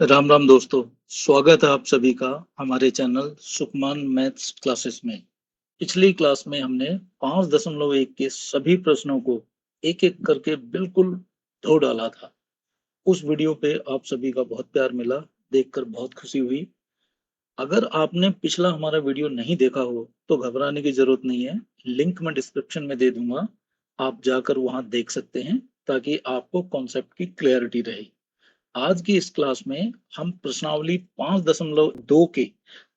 राम राम दोस्तों। स्वागत है आप सभी का हमारे चैनल सुखमान मैथ्स क्लासेस में। पिछली क्लास में हमने 5.1 के सभी प्रश्नों को एक एक करके बिल्कुल धो डाला था। उस वीडियो पे आप सभी का बहुत प्यार मिला, देखकर बहुत खुशी हुई। अगर आपने पिछला हमारा वीडियो नहीं देखा हो तो घबराने की जरूरत नहीं है, लिंक मैं डिस्क्रिप्शन में दे दूंगा, आप जाकर वहां देख सकते हैं ताकि आपको कॉन्सेप्ट की क्लैरिटी रहे। आज की इस क्लास में हम प्रश्नावली 5.2 के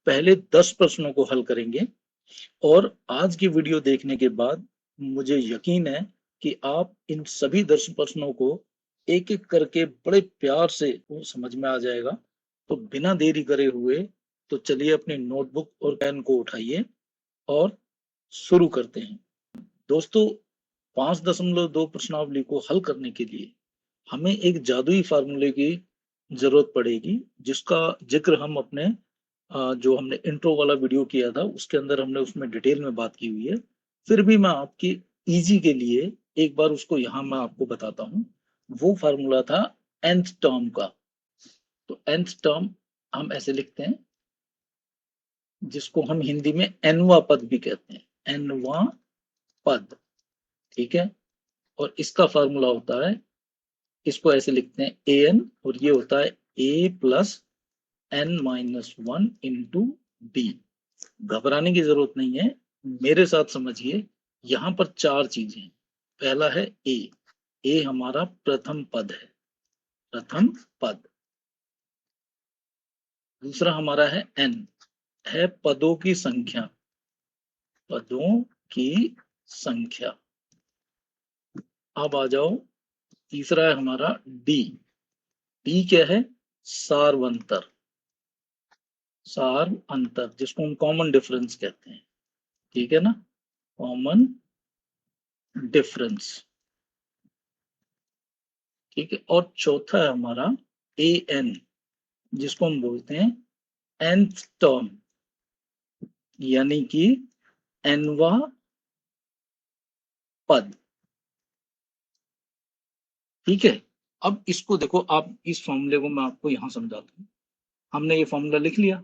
पहले 10 प्रश्नों को हल करेंगे और आज की वीडियो देखने के बाद मुझे यकीन है कि आप इन सभी 10 प्रश्नों को एक एक करके बड़े प्यार से वो समझ में आ जाएगा। तो बिना देरी करे हुए तो चलिए अपनी नोटबुक और पेन को उठाइए और शुरू करते हैं। दोस्तों, 5.2 प्रश्नावली को हल करने के लिए हमें एक जादुई फार्मूले की जरूरत पड़ेगी, जिसका जिक्र हम अपने जो हमने इंट्रो वाला वीडियो किया था उसके अंदर हमने उसमें डिटेल में बात की हुई है। फिर भी मैं आपकी इजी के लिए एक बार उसको यहाँ मैं आपको बताता हूँ। वो फार्मूला था nth टर्म का। तो nth टर्म हम ऐसे लिखते हैं, जिसको हम हिंदी में nवा पद भी कहते हैं, nवा पद। ठीक है। और इसका फार्मूला होता है, इसको ऐसे लिखते हैं an, और ये होता है a plus n-1 into D. घबराने की जरूरत नहीं है, मेरे साथ समझिए। यहां पर चार चीजें हैं। पहला है ए। ए हमारा प्रथम पद है, प्रथम पद। दूसरा हमारा है एन, है पदों की संख्या, पदों की संख्या। अब आ जाओ, तीसरा है हमारा डी। डी क्या है? सारवंतर, सार अंतर, जिसको हम कॉमन डिफरेंस कहते हैं। ठीक है ना, कॉमन डिफरेंस। ठीक है। और चौथा है हमारा ए एन, जिसको हम बोलते हैं nth टर्म, यानी कि nवा पद। ठीक है। अब इसको देखो, आप इस फॉर्मूले को मैं आपको यहां समझाता हूं। हमने ये फॉर्मूला लिख लिया,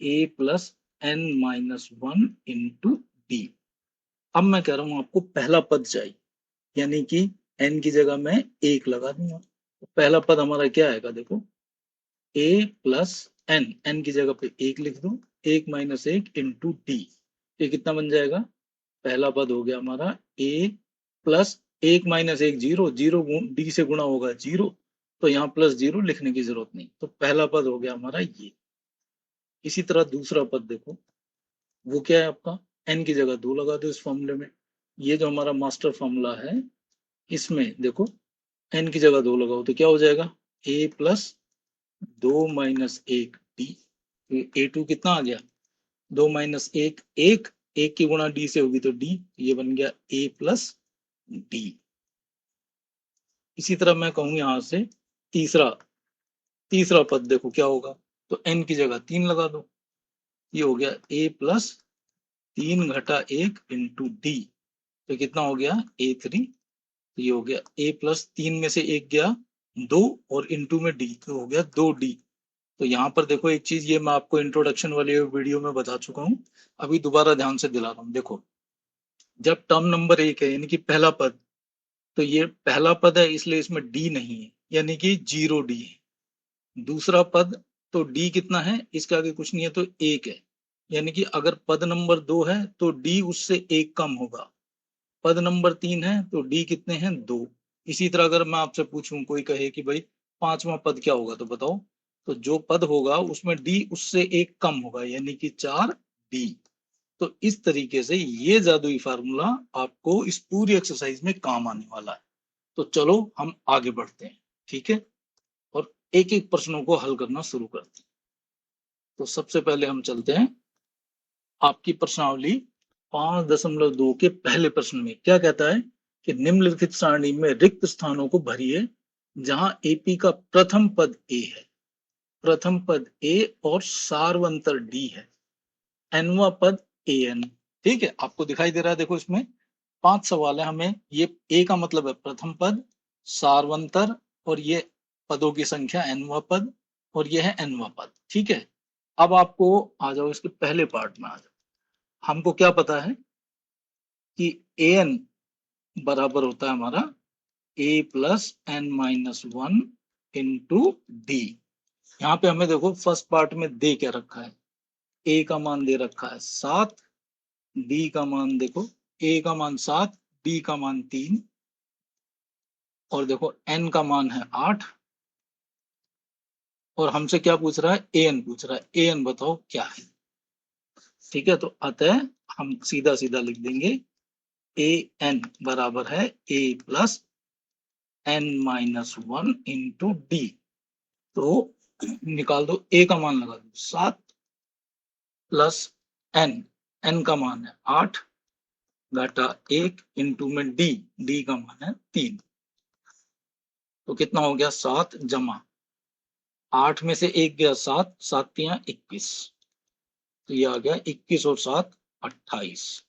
a plus n-1 into D. अब मैं कह रहा हूं आपको पहला पद चाहिए, यानी कि n की जगह मैं एक लगा दूंगा। तो पहला पद हमारा क्या आएगा? देखो, a प्लस n की जगह पे एक लिख दो, एक माइनस एक इंटू डी। ये कितना बन जाएगा? पहला पद हो गया हमारा a प्लस एक माइनस एक जीरो, जीरो डी से गुणा होगा जीरो, तो यहाँ प्लस जीरो लिखने की जरूरत नहीं। तो पहला पद हो गया हमारा ये। इसी तरह दूसरा पद देखो, वो क्या है आपका? n की जगह दो लगा दो इस फॉर्मूले में। ये जो हमारा मास्टर फॉर्मूला है, इसमें देखो n की जगह दो लगाओ तो क्या हो जाएगा? a प्लस दो माइनस एक डी। ए टू कितना आ गया? दो माइनस एक, एक, एक की गुणा डी से होगी तो डी, ये बन गया a प्लस डी। इसी तरह मैं कहूं यहां से तीसरा, तीसरा पद देखो क्या होगा? तो n की जगह तीन लगा दो, ये हो गया a प्लस तीन घटा एक इंटू डी। तो कितना हो गया? a3। तो ये हो गया a प्लस तीन में से एक गया दो, और इंटू में डी, तो हो गया दो डी। तो यहाँ पर देखो एक चीज, ये मैं आपको इंट्रोडक्शन वाले वीडियो में बता चुका हूँ, अभी दोबारा ध्यान से दिला रहा हूँ। देखो, जब टर्म नंबर एक है यानी कि पहला पद, तो ये पहला पद है इसलिए इसमें डी नहीं है, यानी कि जीरो डी है। दूसरा पद, तो डी कितना है? इसके आगे कुछ नहीं है तो एक है, यानी कि अगर पद नंबर दो है तो डी उससे एक कम होगा। पद नंबर तीन है तो डी कितने हैं? दो। इसी तरह अगर मैं आपसे पूछूं, कोई कहे कि भाई पांचवा पद क्या होगा, तो बताओ। तो जो पद होगा उसमें डी उससे एक कम होगा, यानी कि चार डी। तो इस तरीके से ये जादुई फार्मूला आपको इस पूरी एक्सरसाइज में काम आने वाला है। तो चलो हम आगे बढ़ते हैं। ठीक है, और एक एक प्रश्नों को हल करना शुरू करते हैं। तो सबसे पहले हम चलते हैं आपकी प्रश्नावली 5.2 के पहले प्रश्न में। क्या कहता है कि निम्नलिखित सारणी में रिक्त स्थानों को भरिए जहां एपी का प्रथम पद ए है, प्रथम पद ए और सार्वंतर डी है, एनवा पद ए एन। ठीक है, आपको दिखाई दे रहा है। देखो, इसमें पांच सवाल है हमें। ये ए का मतलब है प्रथम पद, सार्वंतर, और ये पदों की संख्या एनवा पद, और ये है nवां पद। ठीक है, अब आपको आ जाओ इसके पहले पार्ट में आ जाओ। हमको क्या पता है कि an बराबर होता है हमारा a plus N minus one into d. यहाँ पे हमें देखो फर्स्ट पार्ट में दे क्या रखा है, a का मान दे रखा है 7, d का मान देखो, a का मान 7, d का मान 3, और देखो n का मान है 8, और हमसे क्या पूछ रहा है, an पूछ रहा है। an बताओ क्या है। ठीक है, तो अतः हम सीधा सीधा लिख देंगे an बराबर है a plus N minus one into d. तो निकाल दो, a का मान लगा दो 7 प्लस n का मान है 8 घटा 1 इंटू में d का मान है 3। तो कितना हो गया, 7 जमा 8 में से 1 गया 7, 7 तिया 21, तो ये आ गया 21 और 7 28।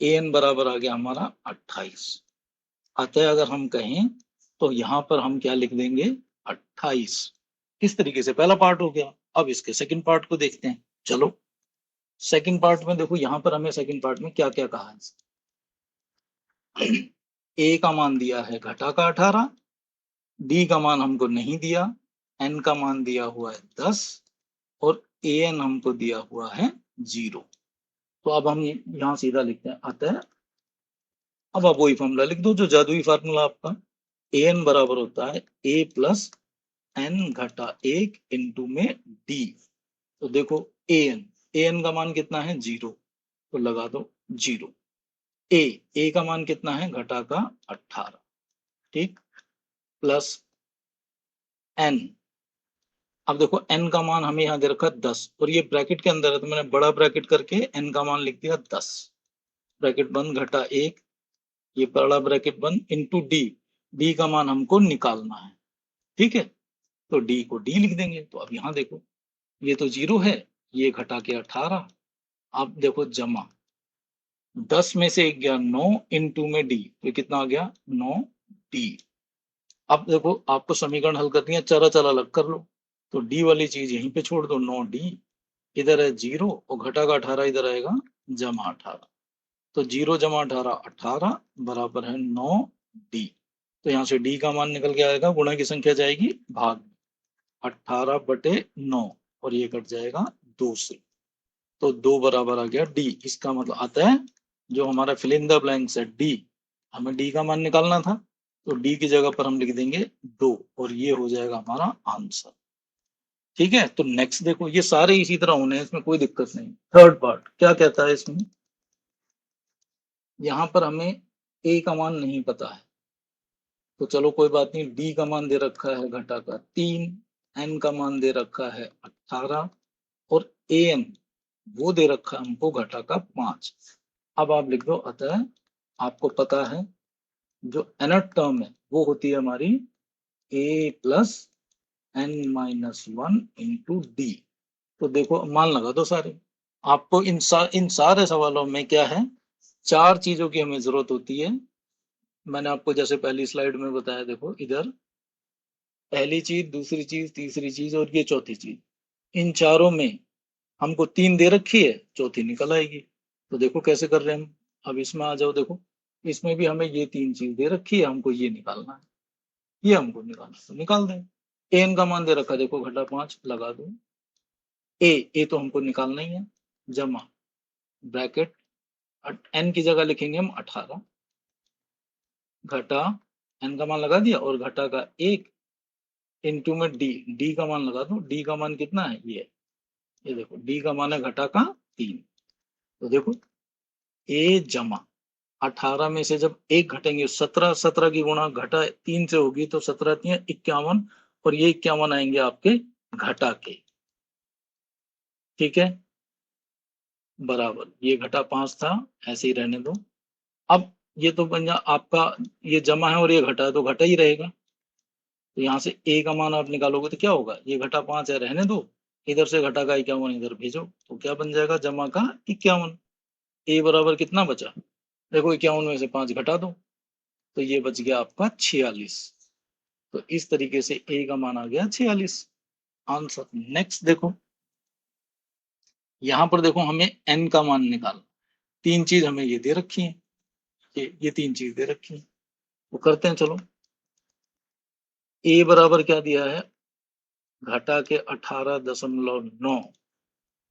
an बराबर आ गया हमारा 28। अतः अगर हम कहें तो यहां पर हम क्या लिख देंगे, 28। इस तरीके से पहला पार्ट हो गया। अब इसके सेकंड पार्ट को देखते हैं। चलो सेकंड पार्ट में देखो, यहां पर हमें सेकंड पार्ट में क्या क्या कहा है। a का मान दिया है घटा का 18, d का मान हमको नहीं दिया, n का मान दिया हुआ है 10, और an हमको दिया हुआ है 0। तो अब हम यहां सीधा लिखते हैं। अतः अब आप वही फॉर्मूला लिख दो जो जादुई फार्मूला आपका, an बराबर होता है a प्लस n घटा 1 इंटू में d। तो देखो an का मान कितना है 0, तो लगा दो 0। a का मान कितना है घटा का 18, ठीक, प्लस n। अब देखो n का मान हमें यहाँ दे रखा 10, और ये ब्रैकेट के अंदर है, तो मैंने बड़ा ब्रैकेट करके n का मान लिख दिया 10, ब्रैकेट बंद घटा 1, ये बड़ा ब्रैकेट बंद इंटू d का मान हमको निकालना है। ठीक है, तो d को d लिख देंगे। तो अब यहाँ देखो, ये तो 0 है, ये घटा के 18, अब देखो जमा 10 में से 1 गया 9 इंटू में d, तो कितना आ गया 9d। अब देखो आपको समीकरण हल करनी है, चरा चला अलग कर लो, तो d वाली चीज यहीं पे छोड़ दो, 9d इधर है 0, और घटा का 18 इधर आएगा जमा 18। तो 0 जमा 18 18 बराबर है 9d। तो यहाँ से d का मान निकल के आएगा, गुणा की संख्या जाएगी भाग, 18/9, और ये कट जाएगा 2 से, तो 2 बराबर आ गया d। इसका मतलब आता है जो हमारा फिल इन द ब्लैंक्स है d, हमें d का मान निकालना था, तो d की जगह पर हम लिख देंगे 2, और ये हो जाएगा हमारा आंसर। ठीक है, तो नेक्स्ट देखो, ये सारे इसी तरह होने हैं, इसमें कोई दिक्कत नहीं। थर्ड पार्ट क्या कहता है इसमें, यहां पर हमें a का मान नहीं पता है, तो चलो कोई बात नहीं, d का मान दे रखा है घटा का 3, n का मान दे रखा है 18, और an वो दे रखा है हमको घटा का 5। अब आप लिख दो, अतः आपको पता है जो nth टर्म है वो होती है हमारी a plus n minus one into d. तो देखो मान लगा दो सारे। आपको इन सारे सवालों में क्या है, 4 चीजों की हमें जरूरत होती है। मैंने आपको जैसे पहली स्लाइड में बताया, देखो इधर पहली चीज, दूसरी चीज, तीसरी चीज और ये चौथी चीज, इन चारों में हमको 3 दे रखी है, चौथी निकल आएगी। तो देखो कैसे कर रहे हैं हम। अब इसमें आ जाओ, देखो इसमें भी हमें ये 3 चीज दे रखी है, हमको ये निकालना है, ये हमको निकालना है, तो निकाल दें। एन का मान दे रखा है, देखो घटा 5 लगा दो, ए तो हमको निकालना ही है, जमा ब्रैकेट एन की जगह लिखेंगे हम 18, घटा एन का मान लगा दिया, और घटा का 1 इंटू में डी का मान लगा दो। डी का मान कितना है, ये देखो डी का मान है घटा का 3। तो देखो ए जमा 18 में से जब 1 घटेंगे, 17, 17 की गुणा घटा 3 से होगी, तो 17 3 51, और ये 51 आएंगे आपके घटा के। ठीक है, बराबर ये घटा 5 था, ऐसे ही रहने दो। अब ये तो बन जा आपका, ये जमा है और ये घटा है, तो घटा ही रहेगा। तो यहाँ से ए का मान आप निकालोगे तो क्या होगा, ये घटा 5 है, रहने दो, इधर से घटा का 51 इधर भेजो, तो क्या बन जाएगा, जमा का 51। ए बराबर कितना बचा, देखो 51 में से 5 घटा दो, तो ये बच गया आपका 46। तो इस तरीके से ए का मान आ गया 46। आंसर। नेक्स्ट देखो, यहां पर देखो हमें n का मान निकालना। तीन चीज हमें ये दे रखी है, ये तीन चीज दे रखी है, वो करते हैं चलो। a बराबर क्या दिया है, घटा के 18.9,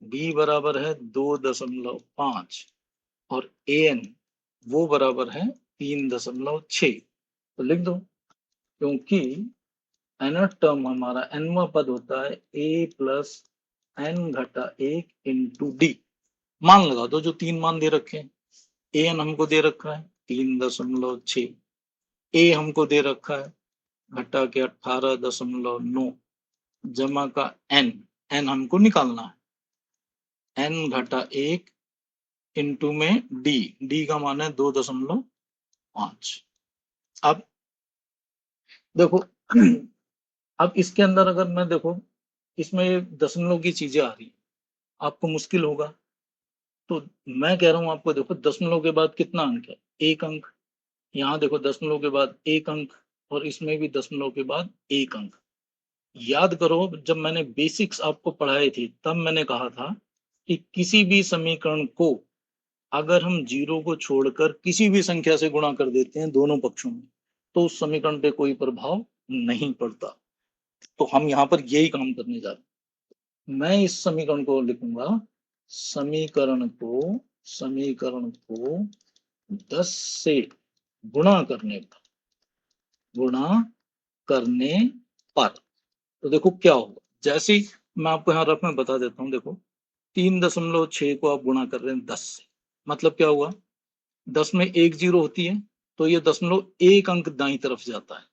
b बराबर है 2.5 और an वो बराबर है 3.6। तो लिख दो, क्योंकि nth टर्म हमारा nवां पद होता है a प्लस n घटा 1 इंटू डी। मान लगा दो जो तीन मान दे रखे हैं। an हमको दे रखा है 3.6, a हमको दे रखा है घटा के 18.9 जमा का n, n हमको निकालना है, n घटा 1 इंटू में डी का मान है 2.5। अब देखो अब इसके अंदर अगर मैं देखो, इसमें दशमलव की चीजें आ रही, आपको मुश्किल होगा। तो मैं कह रहा हूं आपको, देखो दशमलव के बाद कितना अंक है, एक अंक। यहाँ देखो दशमलव के बाद एक अंक, और इसमें भी दशमलव के बाद एक अंक। याद करो, जब मैंने बेसिक्स आपको पढ़ाई थी तब मैंने कहा था कि किसी भी समीकरण को अगर हम जीरो को छोड़कर किसी भी संख्या से गुणा कर देते हैं दोनों पक्षों में, तो उस समीकरण पे कोई प्रभाव नहीं पड़ता। तो हम यहाँ पर यही काम करने जा रहे हैं। मैं इस समीकरण को लिखूंगा, समीकरण को 10 से गुणा करने पर तो देखो क्या होगा। जैसे ही मैं आपको यहाँ रफ में बता देता हूँ, देखो 3.6 को आप गुणा कर रहे हैं 10 से, मतलब क्या हुआ, 10 में एक जीरो होती है, तो ये दशमलव एक अंक दाई तरफ जाता है।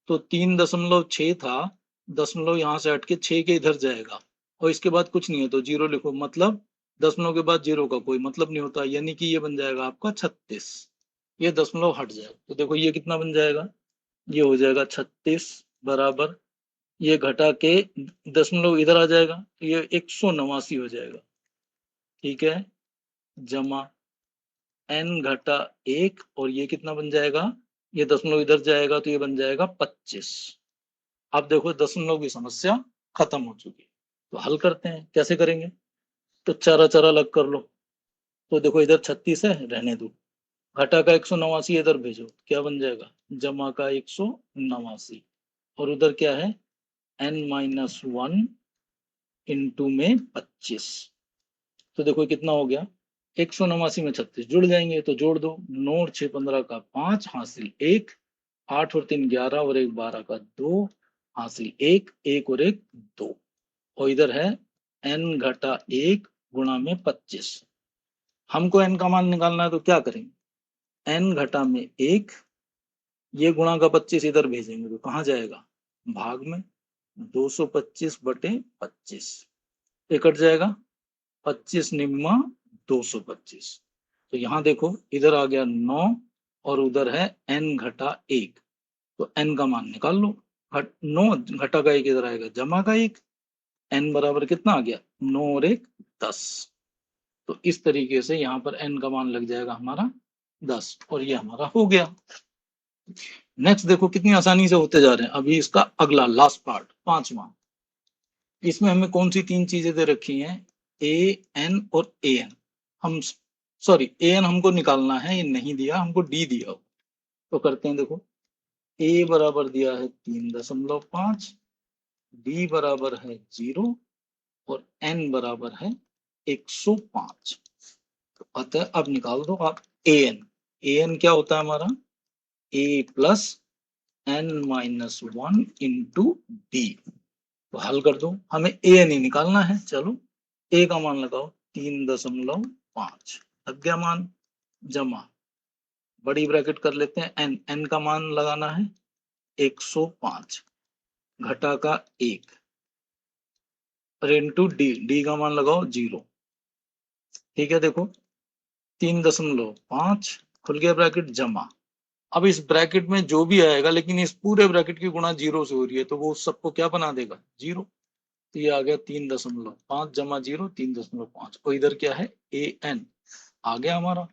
तो 3.6 था, दशमलव यहाँ से हट के 6 के इधर जाएगा, और इसके बाद कुछ नहीं है तो जीरो लिखो, मतलब दशमलव के बाद जीरो का कोई मतलब नहीं होता, यानी कि ये बन जाएगा आपका 36। ये दशमलव हट जाएगा तो देखो ये कितना बन जाएगा, ये हो जाएगा 36 बराबर, ये घटा के दशमलव इधर आ जाएगा तो ये 189 हो जाएगा, ठीक है, जमा n घटा 1, और ये कितना बन जाएगा, ये दशमलव इधर जाएगा तो ये बन जाएगा 25। अब देखो दशमलव की समस्या खत्म हो चुकी है। तो हल करते हैं, कैसे करेंगे, तो चारा चारा अलग कर लो। तो देखो इधर 36 है, रहने दो, घटा का 189 इधर भेजो, क्या बन जाएगा, जमा का 189, और उधर क्या है n-1 इंटू में 25। तो देखो कितना हो गया, 189 में 36 जुड़ जाएंगे तो जोड़ दो, 9 और 6 15 का 5 हासिल 1, 8 और 3 11 और 1 12 का 2 हासिल 1, 1 और 1 2, और इधर है n घटा 1 गुणा में 25। हमको n का मान निकालना है तो क्या करेंगे, n घटा में 1, ये गुणा का 25 इधर भेजेंगे तो कहाँ जाएगा, भाग में, 225 बटे 25, ये कट जाएगा, 25 निम्मा 225। तो यहाँ देखो इधर आ गया 9 और उधर है n घटा 1, तो n का मान निकाल लो। 9 घटा का 1 इधर आएगा, जमा का 1, n बराबर कितना आ गया, 9 और 1 10। तो इस तरीके से यहाँ पर n का मान लग जाएगा हमारा 10, और ये हमारा हो गया। नेक्स्ट देखो कितनी आसानी से होते जा रहे हैं। अभी इसका अगला लास्ट पार्ट, पांचवा, इसमें हमें कौन सी तीन चीजें दे रखी हैं, ए एन और ए एन। हम सॉरी, ए एन हमको निकालना है, ये नहीं दिया हमको, डी दिया हो। तो करते हैं, देखो ए बराबर दिया है 3.5, बी बराबर है 0 और एन बराबर है 105। तो अतः अब निकाल दो आप ए एन। ए एन क्या होता है हमारा, ए प्लस n-1 इंटू डी। तो हल कर दो, हमें ए एन ही निकालना है। चलो ए का मान लगाओ 3.5, लग गया मान, जमा, बड़ी ब्रैकेट कर लेते हैं, एन, एन का मान लगाना है 105, घटा का 1, और इंटू डी, डी का मान लगाओ 0, ठीक है। देखो 3.5 खुल गया ब्रैकेट, जमा, अब इस ब्रैकेट में जो भी आएगा, लेकिन इस पूरे ब्रैकेट की गुणा 0 से हो रही है तो वो सबको क्या बना देगा, 0। तो ये आ गया 3.5 जमा 0 3.5, और इधर क्या है ए एन आ गया हमारा।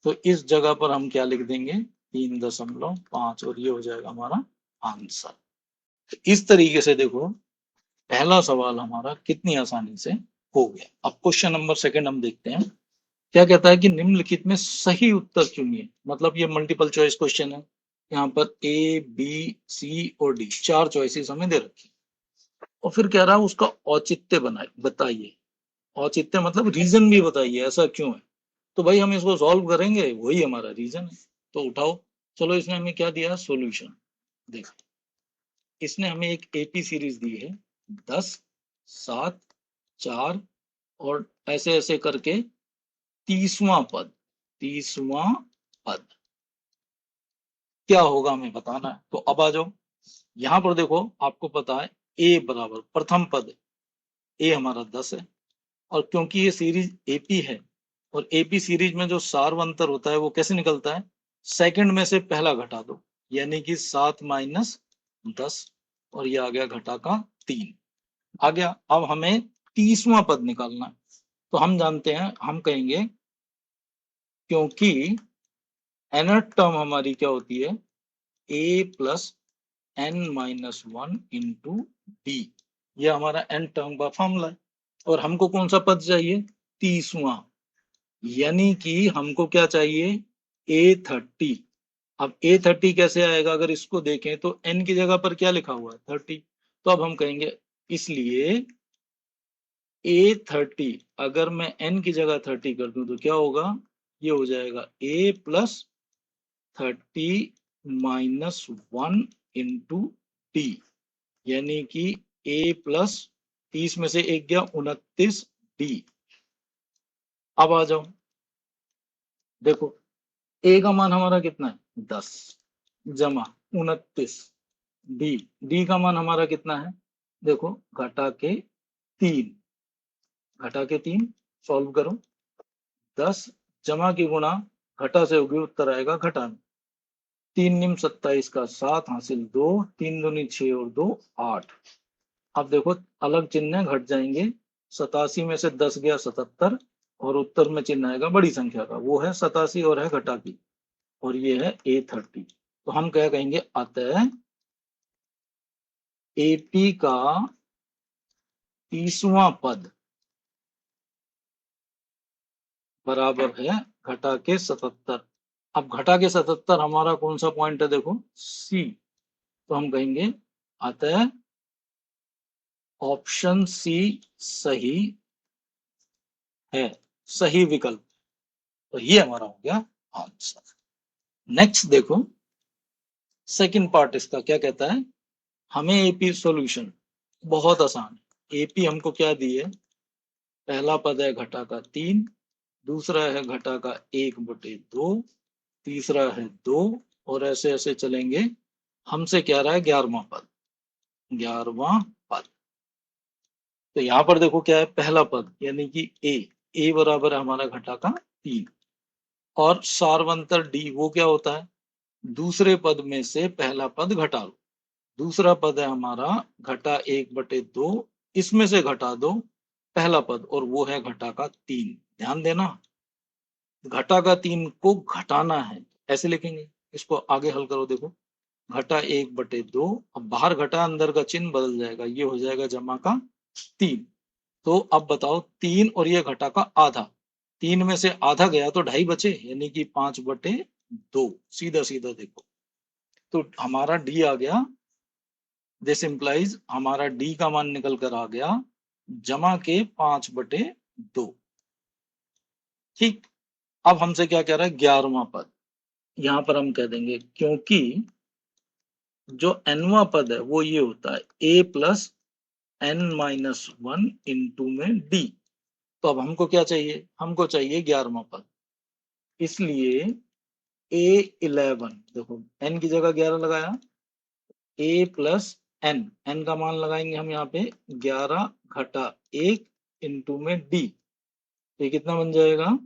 तो इस जगह पर हम क्या लिख देंगे, 3.5, और ये हो जाएगा हमारा आंसर। इस तरीके से देखो पहला सवाल हमारा कितनी आसानी से हो गया। अब क्वेश्चन नंबर सेकंड हम देखते हैं। क्या कहता है कि निम्नलिखित में सही उत्तर चुनिए। मतलब ये मल्टीपल चॉइस क्वेश्चन है। यहाँ पर ए, बी, सी और डी, चार चॉइसेस हमें दे रखी और फिर कह रहा है उसका औचित्य बनाए बताइए। औचित्य मतलब रीजन भी बताइए, ऐसा क्यों है। तो भाई हम इसको सॉल्व करेंगे, वही हमारा रीजन है। तो उठाओ, चलो इसने हमें क्या दिया, सॉल्यूशन। देखो, इसने हमें एक एपी सीरीज दी है 10, 7, 4 और ऐसे ऐसे करके 30वां पद। 30वां पद क्या होगा हमें बताना है। तो अब आ जाओ, यहां पर देखो आपको पता है ए बराबर प्रथम पद, ए हमारा 10 है। और क्योंकि ये सीरीज एपी है और एपी सीरीज में जो सार्वंतर होता है वो कैसे निकलता है, सेकंड में से पहला घटा दो, यानी कि 7 माइनस 10 और ये आ गया घटा का 3 आ गया। अब हमें 30वां पद निकालना है। तो हम जानते हैं, हम कहेंगे क्योंकि nth टर्म हमारी क्या होती है, ए plus N minus one into D, ये हमारा एन टर्म का फॉर्मूला है। और हमको कौन सा पद चाहिए, 30वां, यानी कि हमको क्या चाहिए, A30। अब A30 कैसे आएगा, अगर इसको देखें तो n की जगह पर क्या लिखा हुआ है, 30। तो अब हम कहेंगे इसलिए A30, अगर मैं n की जगह 30 कर दूं तो क्या होगा, ये हो जाएगा A plus 30 minus 1 into T, यानी कि A प्लस 30 में से एक गया 29 डी। अब आ जाओ, देखो ए का मान हमारा कितना है 10 जमा 29, डी, डी का मान हमारा कितना है, देखो घटा के 3, घटा के 3 सॉल्व करो, 10 जमा की गुणा घटा से होगी, उत्तर आएगा घटा में। 3 निम 27 का 7 हासिल 2, 3 दूनी 6 और 2 8। अब देखो अलग चिन्ह घट जाएंगे, 87 में से 10 गया 77 और उत्तर में चिन्ह आएगा बड़ी संख्या का, वो है 87 और है घटा की, और ये है A30। तो हम क्या कहेंगे, अतः एपी का 30वां पद बराबर है घटा के 77। अब घटा के 77 हमारा कौन सा पॉइंट है, देखो सी। तो हम कहेंगे अतः ऑप्शन सी सही है, सही विकल्प। तो ये हमारा हो गया आंसर। नेक्स्ट देखो, सेकंड पार्ट इसका क्या कहता है, हमें एपी सॉल्यूशन बहुत आसान है। एपी हमको क्या दी है, पहला पद है घटा का 3, दूसरा है घटा का 1/2, तीसरा है 2 और ऐसे ऐसे चलेंगे। हमसे क्या रहा है 11वां पद, 11वां पद। तो यहाँ पर देखो क्या है, पहला पद यानी कि ए बराबर है हमारा घटा का 3 और सार्वंतर डी वो क्या होता है, दूसरे पद में से पहला पद घटा लो। दूसरा पद है हमारा घटा 1/2, इसमें से घटा दो पहला पद और वो है घटा का 3। ध्यान देना, घटा का 3 को घटाना है, ऐसे लिखेंगे। इसको आगे हल करो, देखो घटा 1/2, अब बाहर घटा अंदर का चिन्ह बदल जाएगा, ये हो जाएगा जमा का 3। तो अब बताओ 3 और ये घटा का आधा, 3 में से आधा गया तो 2.5 बचे, यानी कि 5/2। सीधा सीधा देखो, तो हमारा डी आ गया, दिस इंप्लाइज हमारा डी का मान निकल कर आ गया जमा के 5/2। ठीक। अब हमसे क्या कह रहा है 11वां पद, यहां पर हम कह देंगे क्योंकि जो nवां पद है वो ये होता है a प्लस n-1 इंटू में d। तो अब हमको क्या चाहिए, हमको चाहिए 11वां पद, इसलिए A11, देखो n की जगह 11 लगाया, a प्लस n का मान लगाएंगे हम यहाँ पे 11 घटा 1 इंटू में d। ये कितना बन जाएगा,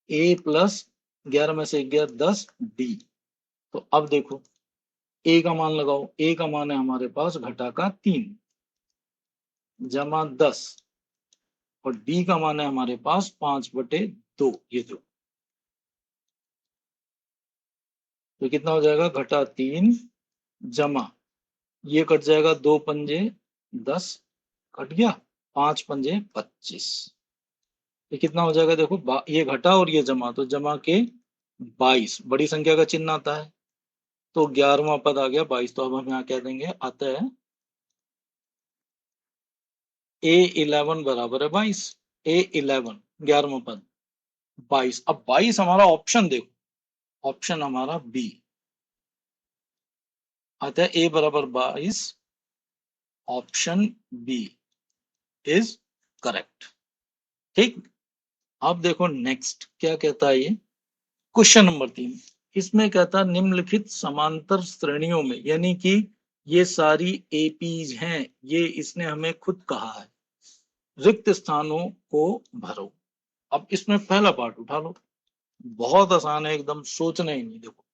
a प्लस 11 में से 1 गया 10 d। तो अब देखो a का मान लगाओ, a का मान है हमारे पास घटा का 3 जमा 10 और d का मान है हमारे पास 5/2। ये जो तो कितना हो जाएगा, घटा 3 जमा ये कट जाएगा, 2 पंजे 10 कट गया, 5 पंजे 25। ये कितना हो जाएगा देखो, ये घटा और ये जमा, तो जमा के 22, बड़ी संख्या का चिन्ह आता है, तो 11वां पद आ गया 22। तो अब हम यहाँ कह देंगे आता है A11 बराबर है 22। A11 11वां पद 22। अब 22 हमारा ऑप्शन देखो, ऑप्शन हमारा बी आता है, ए बराबर 22, ऑप्शन बी इज करेक्ट। ठीक। अब देखो नेक्स्ट क्या कहता है, ये क्वेश्चन नंबर 3। इसमें कहता है निम्नलिखित समांतर श्रेणियों में, यानी कि ये सारी एपीज हैं, ये इसने हमें खुद कहा है, रिक्त स्थानों को भरो। अब इसमें पहला पार्ट उठा लो, बहुत आसान है एकदम, सोचना ही नहीं। देखो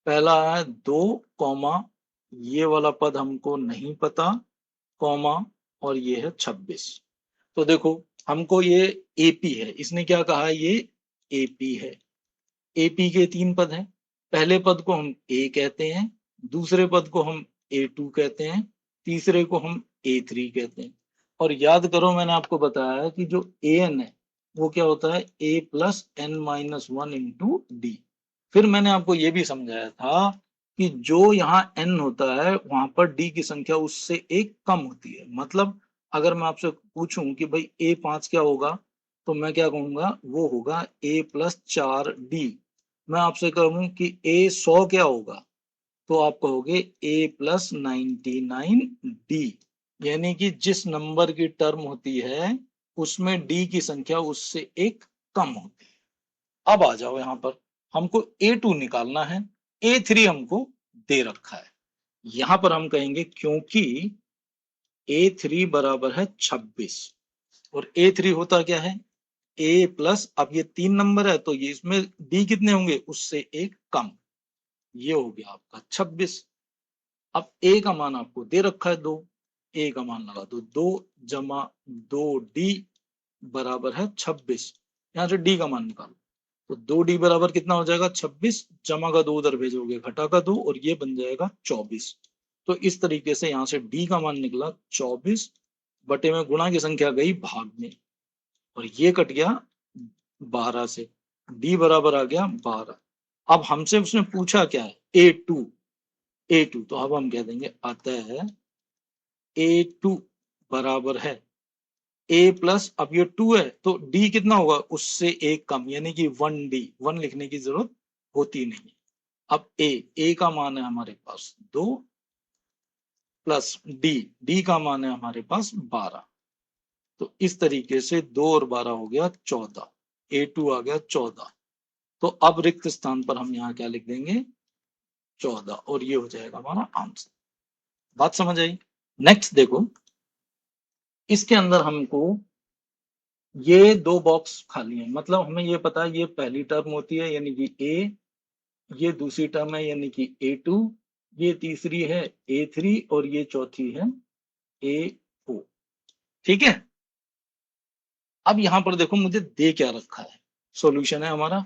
पहला है 2 कॉमा, ये वाला पद हमको नहीं पता, कॉमा, और ये है 26। तो देखो हमको ये एपी है, इसने क्या कहा है, ये एपी है। एपी के 3 पद हैं, पहले पद को हम ए कहते हैं, दूसरे पद को हम A2 कहते हैं, तीसरे को हम A3 कहते हैं। और याद करो मैंने आपको बताया कि जो an है वो क्या होता है, a plus n minus 1 into D. फिर मैंने आपको ये भी समझाया था कि जो यहाँ n होता है वहां पर d की संख्या उससे एक कम होती है। मतलब अगर मैं आपसे पूछूं कि भाई A5 क्या होगा, तो मैं क्या कहूंगा, वो होगा a प्लस 4d। मैं आपसे कहूं कि A100 क्या होगा, तो आप कहोगे a प्लस 99d। यानी कि जिस नंबर की टर्म होती है उसमें d की संख्या उससे एक कम होती है। अब आ जाओ यहाँ पर, हमको A2 निकालना है, A3 हमको दे रखा है। यहां पर हम कहेंगे क्योंकि A3 बराबर है 26, और A3 होता क्या है, A प्लस, अब ये 3 नंबर है तो ये इसमें D कितने होंगे, उससे एक कम। ये हो गया आपका 26। अब ए का मान आपको दे रखा है 2, ए का मान लगा दो, 2 जमा 2d बराबर है 26। यहां से डी का मान निकालो, तो 2d बराबर कितना हो जाएगा 26, जमा का 2 उधर भेजोगे, घटा का 2, और ये बन जाएगा 24। तो इस तरीके से यहां से डी का मान निकला 24, बटे में गुणा की संख्या गई भाग में, और ये कट गया 12 से, डी बराबर आ गया 12। अब हमसे उसने पूछा क्या है, A2। A2 तो अब हम कह देंगे आता है A2 बराबर है A प्लस, अब ये 2 है तो D कितना होगा, उससे एक कम, यानी कि 1D, 1 लिखने की जरूरत होती नहीं। अब A का मान है हमारे पास 2 प्लस D का मान है हमारे पास 12। तो इस तरीके से 2 और 12 हो गया 14, A2 आ गया 14। तो अब रिक्त स्थान पर हम यहाँ क्या लिख देंगे, 14, और ये हो जाएगा हमारा आंसर। बात समझ आई। नेक्स्ट देखो, इसके अंदर हमको ये 2 बॉक्स खाली हैं, मतलब हमें ये पता है ये पहली टर्म होती है यानी कि A, ये दूसरी टर्म है यानी कि A2, ये तीसरी है A3, और ये चौथी है A4। ठीक है। अब यहां पर देखो मुझे दे क्या रखा है, सॉल्यूशन है हमारा,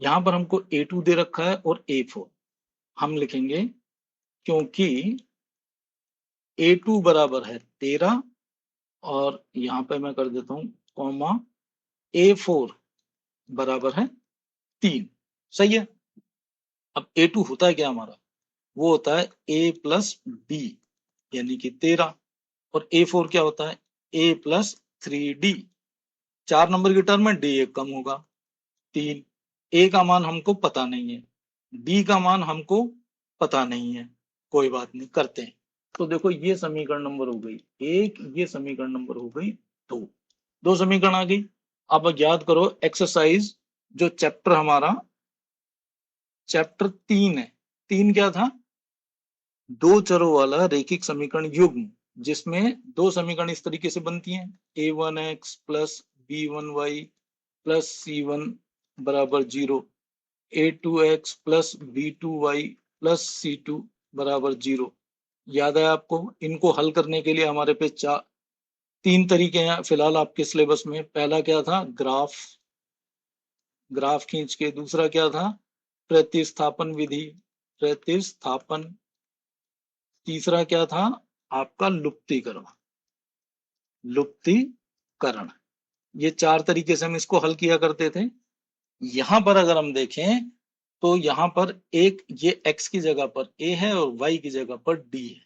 यहां पर हमको A2 दे रखा है और A4। हम लिखेंगे क्योंकि A2 बराबर है 13, और यहां पे मैं कर देता हूं कॉमा, A4 बराबर है 3। सही है। अब A2 होता है क्या हमारा, वो होता है A प्लस बी, यानी कि 13, और A4 क्या होता है, A प्लस 3D। 4 नंबर की टर्म में D एक कम होगा, 3। A का मान हमको पता नहीं है, D का मान हमको पता नहीं है, कोई बात नहीं, करते हैं। तो देखो ये समीकरण नंबर हो गई 1, ये समीकरण नंबर हो गई 2, 2 समीकरण आ गई। अब याद करो एक्सरसाइज, जो चैप्टर हमारा चैप्टर 3 है, 3 क्या था, 2 चरों वाला रैखिक समीकरण युग्म, जिसमें 2 समीकरण इस तरीके से बनती हैं, a1x plus b1y plus c1 बराबर 0, a2x plus b2y plus c2 बराबर 0। याद है आपको, इनको हल करने के लिए हमारे पे 3 तरीके हैं फिलहाल आपके सिलेबस में। पहला क्या था, ग्राफ, ग्राफ खींच के, दूसरा क्या था, प्रतिस्थापन विधि, प्रतिस्थापन, तीसरा क्या था आपका लुप्तीकरण। लुप्तीकरण, ये 4 तरीके से हम इसको हल किया करते थे। यहां पर अगर हम देखें तो यहाँ पर एक ये x की जगह पर a है और y की जगह पर d है।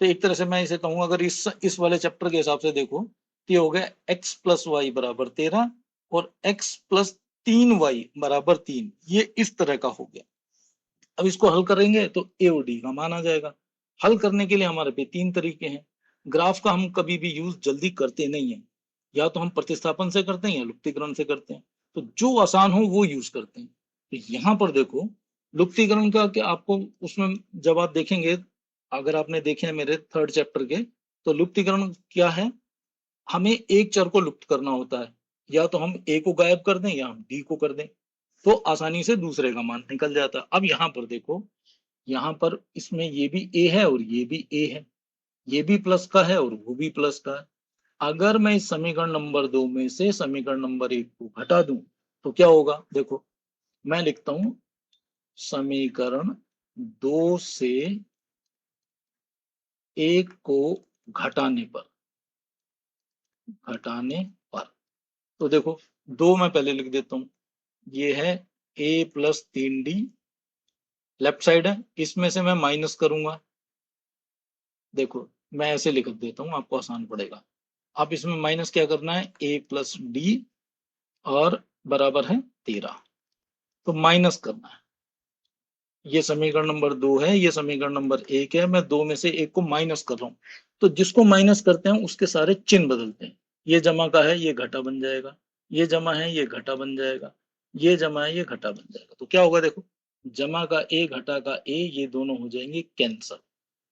तो एक तरह से मैं इसे कहूंगा, अगर इस वाले चैप्टर के हिसाब से देखो तो ये हो गया x प्लस वाई बराबर 13 और x प्लस 3y बराबर 3, ये इस तरह का हो गया। अब इसको हल करेंगे तो a और d का मान आ जाएगा। हल करने के लिए हमारे पे 3 तरीके हैं। ग्राफ का हम कभी भी यूज जल्दी करते नहीं है, या तो हम प्रतिस्थापन से करते हैं या लुप्तीकरण से करते हैं, तो जो आसान हो वो यूज करते हैं। तो यहाँ पर देखो लुप्तीकरण का क्या आपको उसमें जब आप देखेंगे, अगर आपने देखे हैं मेरे 3rd चैप्टर के, तो लुप्तीकरण क्या है, हमें एक चर को लुप्त करना होता है, या तो हम a को गायब कर दें या हम d को कर दें, तो आसानी से दूसरे का मान निकल जाता है। अब यहाँ पर देखो, यहाँ पर इसमें ये भी a है और ये भी a है, ये भी प्लस का है और वो भी प्लस का है। अगर मैं इस समीकरण नंबर 2 में से समीकरण नंबर 1 को घटा दूं तो क्या होगा, देखो मैं लिखता हूं समीकरण 2 से 1 को घटाने पर, तो देखो 2 मैं पहले लिख देता हूं, ये है a plus 3d, left side है, इसमें से मैं माइनस करूंगा। देखो मैं ऐसे लिख देता हूं, आपको आसान पड़ेगा। अब इसमें माइनस क्या करना है, a प्लस डी और बराबर है 13, तो माइनस करना है। ये समीकरण नंबर 2 है, ये समीकरण नंबर 1 है, मैं 2 में से 1 को माइनस कर रहा हूं। तो जिसको माइनस करते हैं उसके सारे चिन्ह बदलते हैं। ये जमा का है, ये घटा बन जाएगा, ये जमा है, ये घटा बन जाएगा, ये जमा है, ये घटा बन जाएगा। तो क्या होगा, देखो जमा का a घटा का a, ये दोनों हो जाएंगे कैंसल।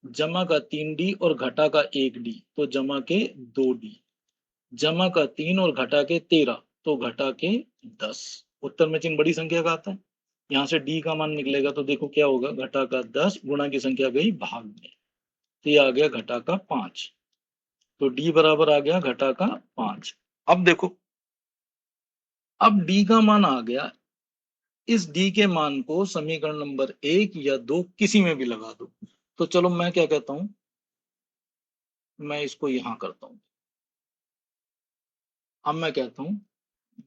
जमा का 3d और घटा का 1d, तो जमा के 2d। जमा का 3 और घटा के 13, तो घटा के 10। उत्तर में चिन्ह बड़ी संख्या का आता है, यहाँ से d का मान निकलेगा, तो देखो क्या होगा, घटा का 10 गुणा की संख्या गई भाग में, तो ये आ गया घटा का 5, तो d बराबर आ गया घटा का 5। अब देखो, अब d का मान आ गया, इस d के मान को समीकरण नंबर 1 या 2 किसी में भी लगा दो। तो चलो मैं क्या कहता हूं, मैं इसको यहां करता हूं। अब मैं कहता हूं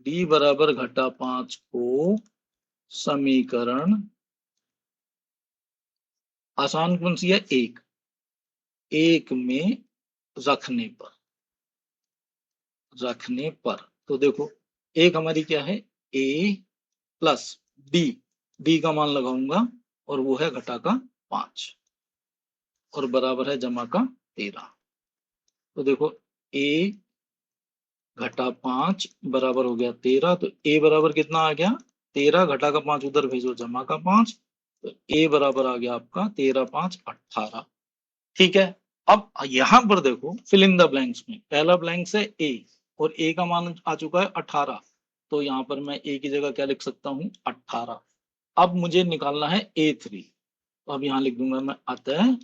d बराबर घटा 5 को समीकरण आसान कौन सी है, एक में रखने पर तो देखो एक हमारी क्या है, a प्लस डी का मान लगाऊंगा और वो है घटा का 5 और बराबर है जमा का 13। तो देखो a घटा 5 बराबर हो गया 13, तो a बराबर कितना आ गया, 13 घटा का 5 उधर भेजो जमा का 5, तो a बराबर आ गया आपका 13 5 18। ठीक है, अब यहां पर देखो फिल इन द ब्लैंक्स में, पहला ब्लैंक्स है a और a का मान आ चुका है 18, तो यहां पर मैं a की जगह क्या लिख सकता हूं, 18। अब मुझे निकालना है a3, तो अब यहां लिख दूंगा मैं, अतः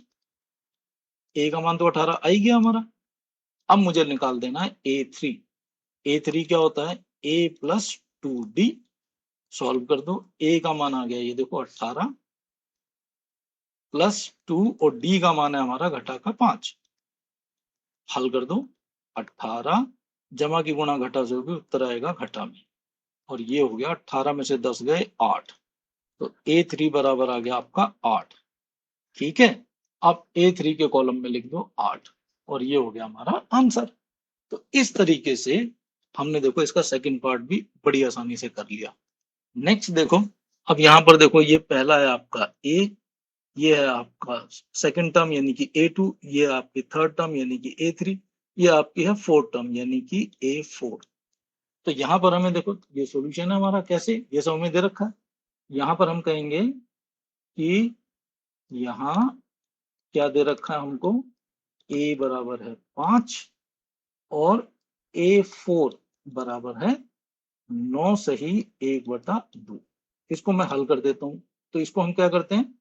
a का मान तो 18 आ ही गया हमारा। अब मुझे निकाल देना है a3 क्या होता है, a प्लस 2d, सॉल्व कर दो, a का मान आ गया ये देखो 18 प्लस 2 और d का मान है हमारा घटा का 5, हल कर दो, 18 जमा की गुणा घटा से होगी, उत्तर आएगा घटा में, और ये हो गया 18 में से 10 गए 8, तो a3 बराबर आ गया आपका 8। ठीक है, अब a3 के कॉलम में लिख दो 8 और ये हो गया हमारा आंसर। तो इस तरीके से हमने देखो इसका सेकंड पार्ट भी बड़ी आसानी से कर लिया। नेक्स्ट देखो, अब यहाँ पर देखो ये पहला है आपका a, ये है आपका सेकंड टर्म यानी कि a2, ये आपकी थर्ड टर्म यानी कि a3, ये आपकी है फोर्थ टर्म यानी कि a4। तो यहाँ पर हमें देखो ये सॉल्यूशन है हमारा, कैसे, ये सब हमें दे रखा है। यहाँ पर हम कहेंगे कि यहाँ क्या दे रखा है हमको, a बराबर है 5 और a4 बराबर है 9 सही 1/2। इसको मैं हल कर देता हूं, तो इसको हम क्या करते हैं,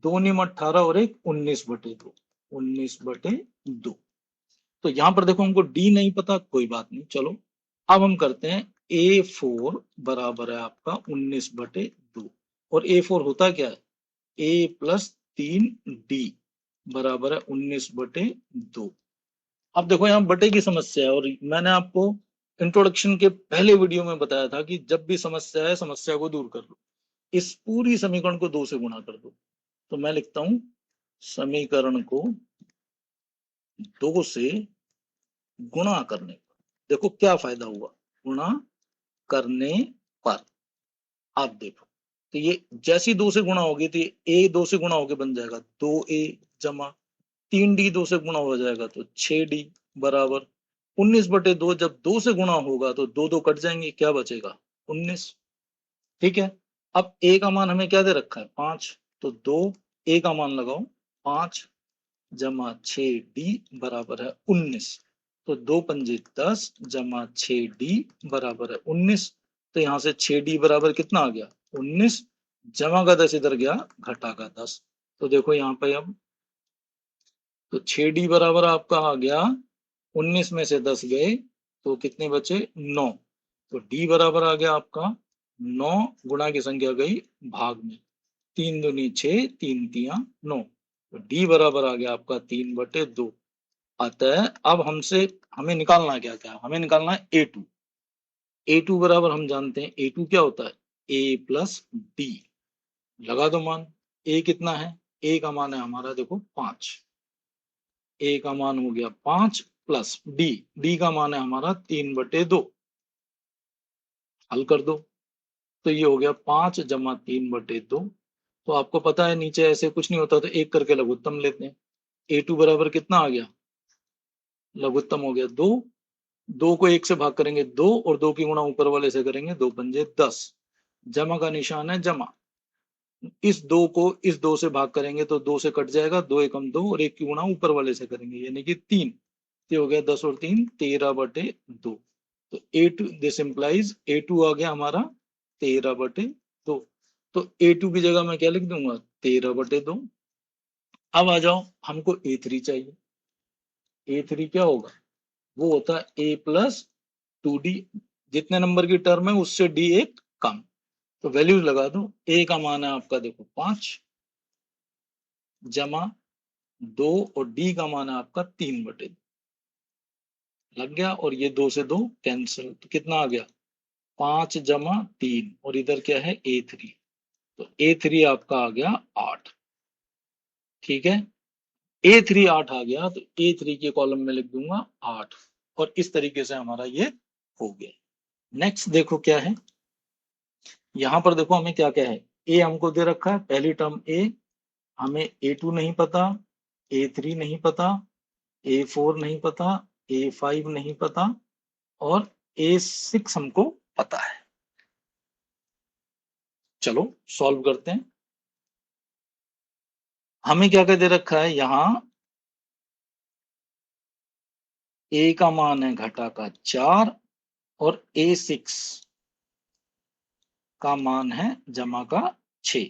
2 निम 18 और 1 19/2, 19/2। तो यहां पर देखो हमको डी नहीं पता, कोई बात नहीं, चलो अब हम करते हैं a4 बराबर है आपका 19/2, और a4 होता क्या है, a प्लस 3d बराबर है 19/2। अब देखो यहाँ बटे की समस्या है, और मैंने आपको इंट्रोडक्शन के पहले वीडियो में बताया था कि जब भी समस्या है समस्या को दूर कर लो, इस पूरी समीकरण को 2 से गुणा कर दो। तो मैं लिखता हूं समीकरण को 2 से गुणा करने पर देखो क्या फायदा हुआ, गुणा करने पर आप देखो, तो ये जैसी 2 से गुणा होगी तो ये ए 2 से गुणा होके बन जाएगा 2a जमा 3d 2 से गुणा हो जाएगा तो 6d बराबर 19/2। जब 2 से गुणा होगा तो 2 2 कट जाएंगे, क्या बचेगा 19। ठीक है, अब a का मान हमें क्या दे रखा है 5, तो 2 a का मान लगाओ 5 जमा 6d बराबर है 19। तो 2 पंजे 10 जमा 6d बराबर है 19। तो यहां से 6d बराबर कितना आ गया 19, जमा का 10 इधर गया, घटा का 10। तो देखो यहाँ पे अब, तो 6d बराबर आपका आ गया 19 में से 10 गए तो कितने बचे 9। तो d बराबर आ गया आपका 9, गुणा की संख्या गई भाग में, 3 दूनी 6, 3 तिया 9। तो d बराबर आ गया आपका 3/2। अतः अब हमसे हमें निकालना क्या क्या, हमें निकालना है a2। a2 बराबर हम जानते हैं a2 क्या होता है a प्लस d। लगा दो मान, a कितना है, a का मान है हमारा देखो 5, a का मान हो गया 5 प्लस d का मान है हमारा 3/2। हल कर दो, तो ये हो गया 5 जमा 3/2। तो आपको पता है नीचे ऐसे कुछ नहीं होता तो एक करके लघुत्तम लेते हैं। a2 बराबर कितना आ गया, लघुत्तम हो गया 2, 2 को 1 से भाग करेंगे 2, और 2 की गुणा ऊपर वाले से करेंगे 2 पंजे 10, जमा का निशान है जमा। इस 2 को इस 2 से भाग करेंगे तो 2 से कट जाएगा, 2 एकम 2, और 1 की गुणा ऊपर वाले से करेंगे यानी कि 3। ये हो गया 10 और 3 13/2। तो a2 दिस इंप्लाइज a2 आ गया हमारा 13/2। तो a2 की जगह मैं क्या लिख दूंगा 13/2। अब आ जाओ, हमको a3 चाहिए। a3 क्या होगा, वो होता है a प्लस 2d। जितने नंबर की टर्म है उससे d एक कम। तो वैल्यूज लगा दो, a का मान है आपका देखो 5 जमा 2, और d का मान है आपका 3/2। लग गया, और ये 2 से 2 कैंसिल, तो कितना आ गया 5 जमा 3, और इधर क्या है a3। तो a3 आपका आ गया 8। ठीक है, a3 8 आ गया, तो a3 के कॉलम में लिख दूंगा 8। और इस तरीके से हमारा ये हो गया। नेक्स्ट देखो क्या है, यहां पर देखो हमें क्या क्या है, a हमको दे रखा है पहली टर्म a, हमें a2 नहीं पता, a3 नहीं पता, a4 नहीं पता, a5 नहीं पता, और a6 हमको पता है। चलो सॉल्व करते हैं। हमें क्या क्या दे रखा है यहाँ, a का मान है घटा का 4, और a6 का मान है जमा का 6।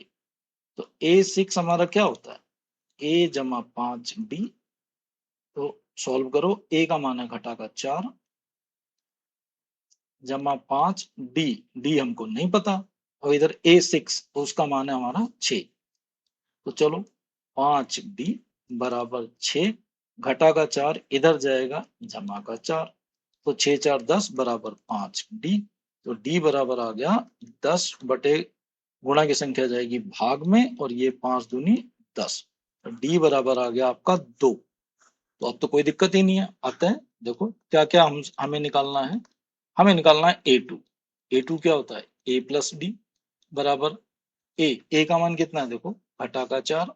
तो a6 हमारा क्या होता है a जमा 5d। तो सॉल्व करो, a का मान है घटा का 4 जमा 5d, d हमको नहीं पता, और इधर a6 तो उसका मान है हमारा 6। तो चलो 5d बराबर 6, घटा का 4 इधर जाएगा, जमा का 4। तो 6 4 10 बराबर 5d। तो d बराबर आ गया 10 बटे, गुणा की संख्या जाएगी भाग में, और ये 5 दूनी 10। तो d बराबर आ गया आपका 2। तो अब तो कोई दिक्कत ही नहीं है। अतः देखो क्या क्या हमें निकालना है, हमें निकालना है a2। a2 क्या होता है a प्लस डी बराबर a का मान कितना है देखो घटा का 4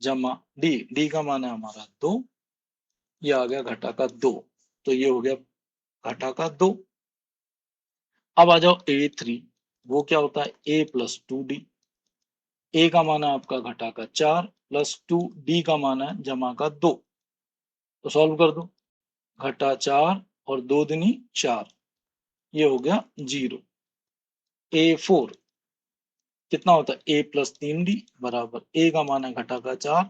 जमा d का मान है हमारा 2, ये आ गया घटा का 2। तो ये हो गया घटा का 2। अब आ जाओ a3, वो क्या होता है a प्लस 2d। a का मान है आपका घटा का 4 प्लस 2, d का मान है जमा का 2। तो सॉल्व कर दो, घटा 4 और 2 दूनी 4, ये हो गया 0। a4 कितना होता है a प्लस 3d बराबर a का मान है घटा का 4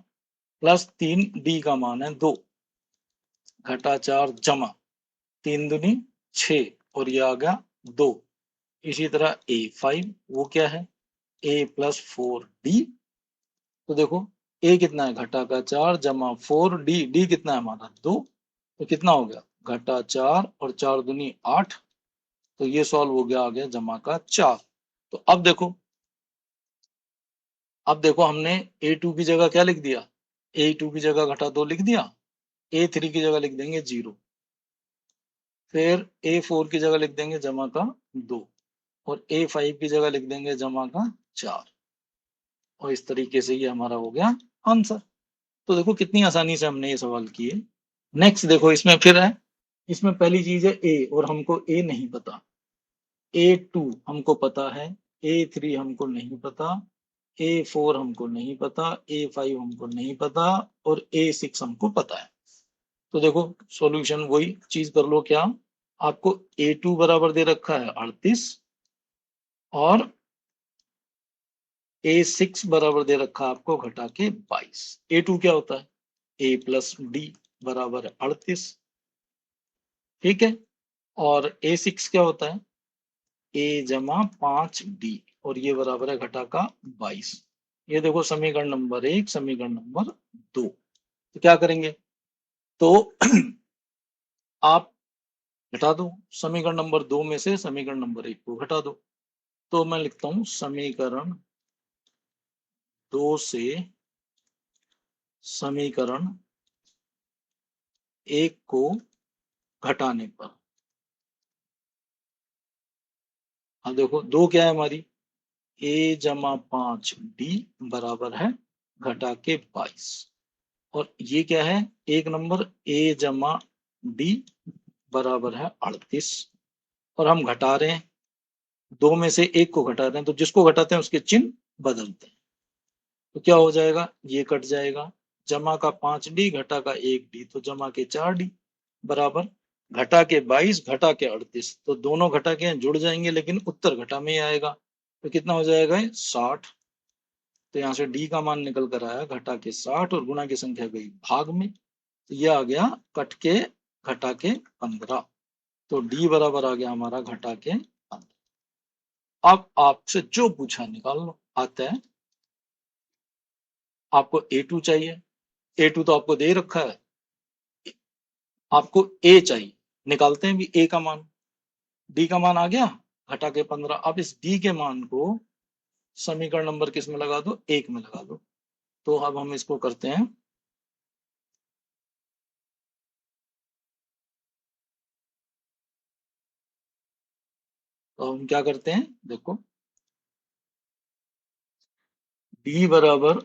प्लस 3, d का मान है 2, घटा 4 जमा 3 दूनी 6, और ये आ गया 2। इसी तरह a5 वो क्या है a प्लस 4d। तो देखो ए कितना है घटा का 4 जमा 4 डी, डी कितना है हमारा 2, तो कितना हो गया घटा 4 और 4 दूनी 8, तो ये सॉल्व हो गया, आ गया जमा का 4। तो अब देखो हमने A2 की जगह क्या लिख दिया, A2 की जगह घटा 2 लिख दिया, A3 की जगह लिख देंगे 0, फिर A4 की जगह लिख देंगे जमा का 2, और A5 की जगह लिख देंगे जमा का 4, और इस तरीके से ये हमारा हो गया आंसर। तो देखो कितनी आसानी से हमने ये सवाल किए। नेक्स्ट देखो इसमें फिर है, इसमें पहली चीज है ए, और हमको ए नहीं पता, A2 हमको पता है, A3 हमको नहीं पता, A4 हमको नहीं पता, A5 हमको नहीं पता, और A6 हमको पता है। तो देखो सॉल्यूशन वही चीज कर लो, क्या आपको A2 बराबर दे रखा है 38, और A6 बराबर दे रखा है आपको घटा के 22। A2 क्या होता है, A प्लस डी बराबर 38, ठीक है, और A6 क्या होता है, ए जमा 5D, और ये बराबर है घटा का 22। ये देखो समीकरण नंबर 1, समीकरण नंबर 2। तो क्या करेंगे, तो आप घटा दो समीकरण नंबर 2 में से समीकरण नंबर 1 को घटा दो। तो मैं लिखता हूं समीकरण 2 से समीकरण 1 को घटाने पर, अब देखो 2 क्या है हमारी, ए जमा 5D बराबर है घटा के 22, और ये क्या है एक नंबर ए जमा डी बराबर है 38, और हम घटा रहे हैं, 2 में से 1 को घटा रहे हैं, तो जिसको घटाते हैं उसके चिन्ह बदलते हैं, तो क्या हो जाएगा, ये कट जाएगा, जमा का 5D घटा का 1D, तो जमा के 4D बराबर घटा के 22 घटा के 38, तो दोनों घटा के जुड़ जाएंगे, लेकिन उत्तर घटा में ही आएगा, तो कितना हो जाएगा 60। तो यहाँ से डी का मान निकल कर आया घटा के 60, और गुना की संख्या गई भाग में, तो ये आ गया कट के घटा के 15, तो डी बराबर आ गया हमारा घटा के 15। अब आपसे जो पूछा निकाल लो, आता है आपको A2 चाहिए, A2 तो आपको दे रखा है, आपको A चाहिए, निकालते हैं भी A का मान, D का मान आ गया घटा के 15। अब इस D के मान को समीकरण नंबर किस में लगा दो, 1 में लगा दो। तो अब हम इसको करते हैं, तो हम क्या करते हैं देखो, D बराबर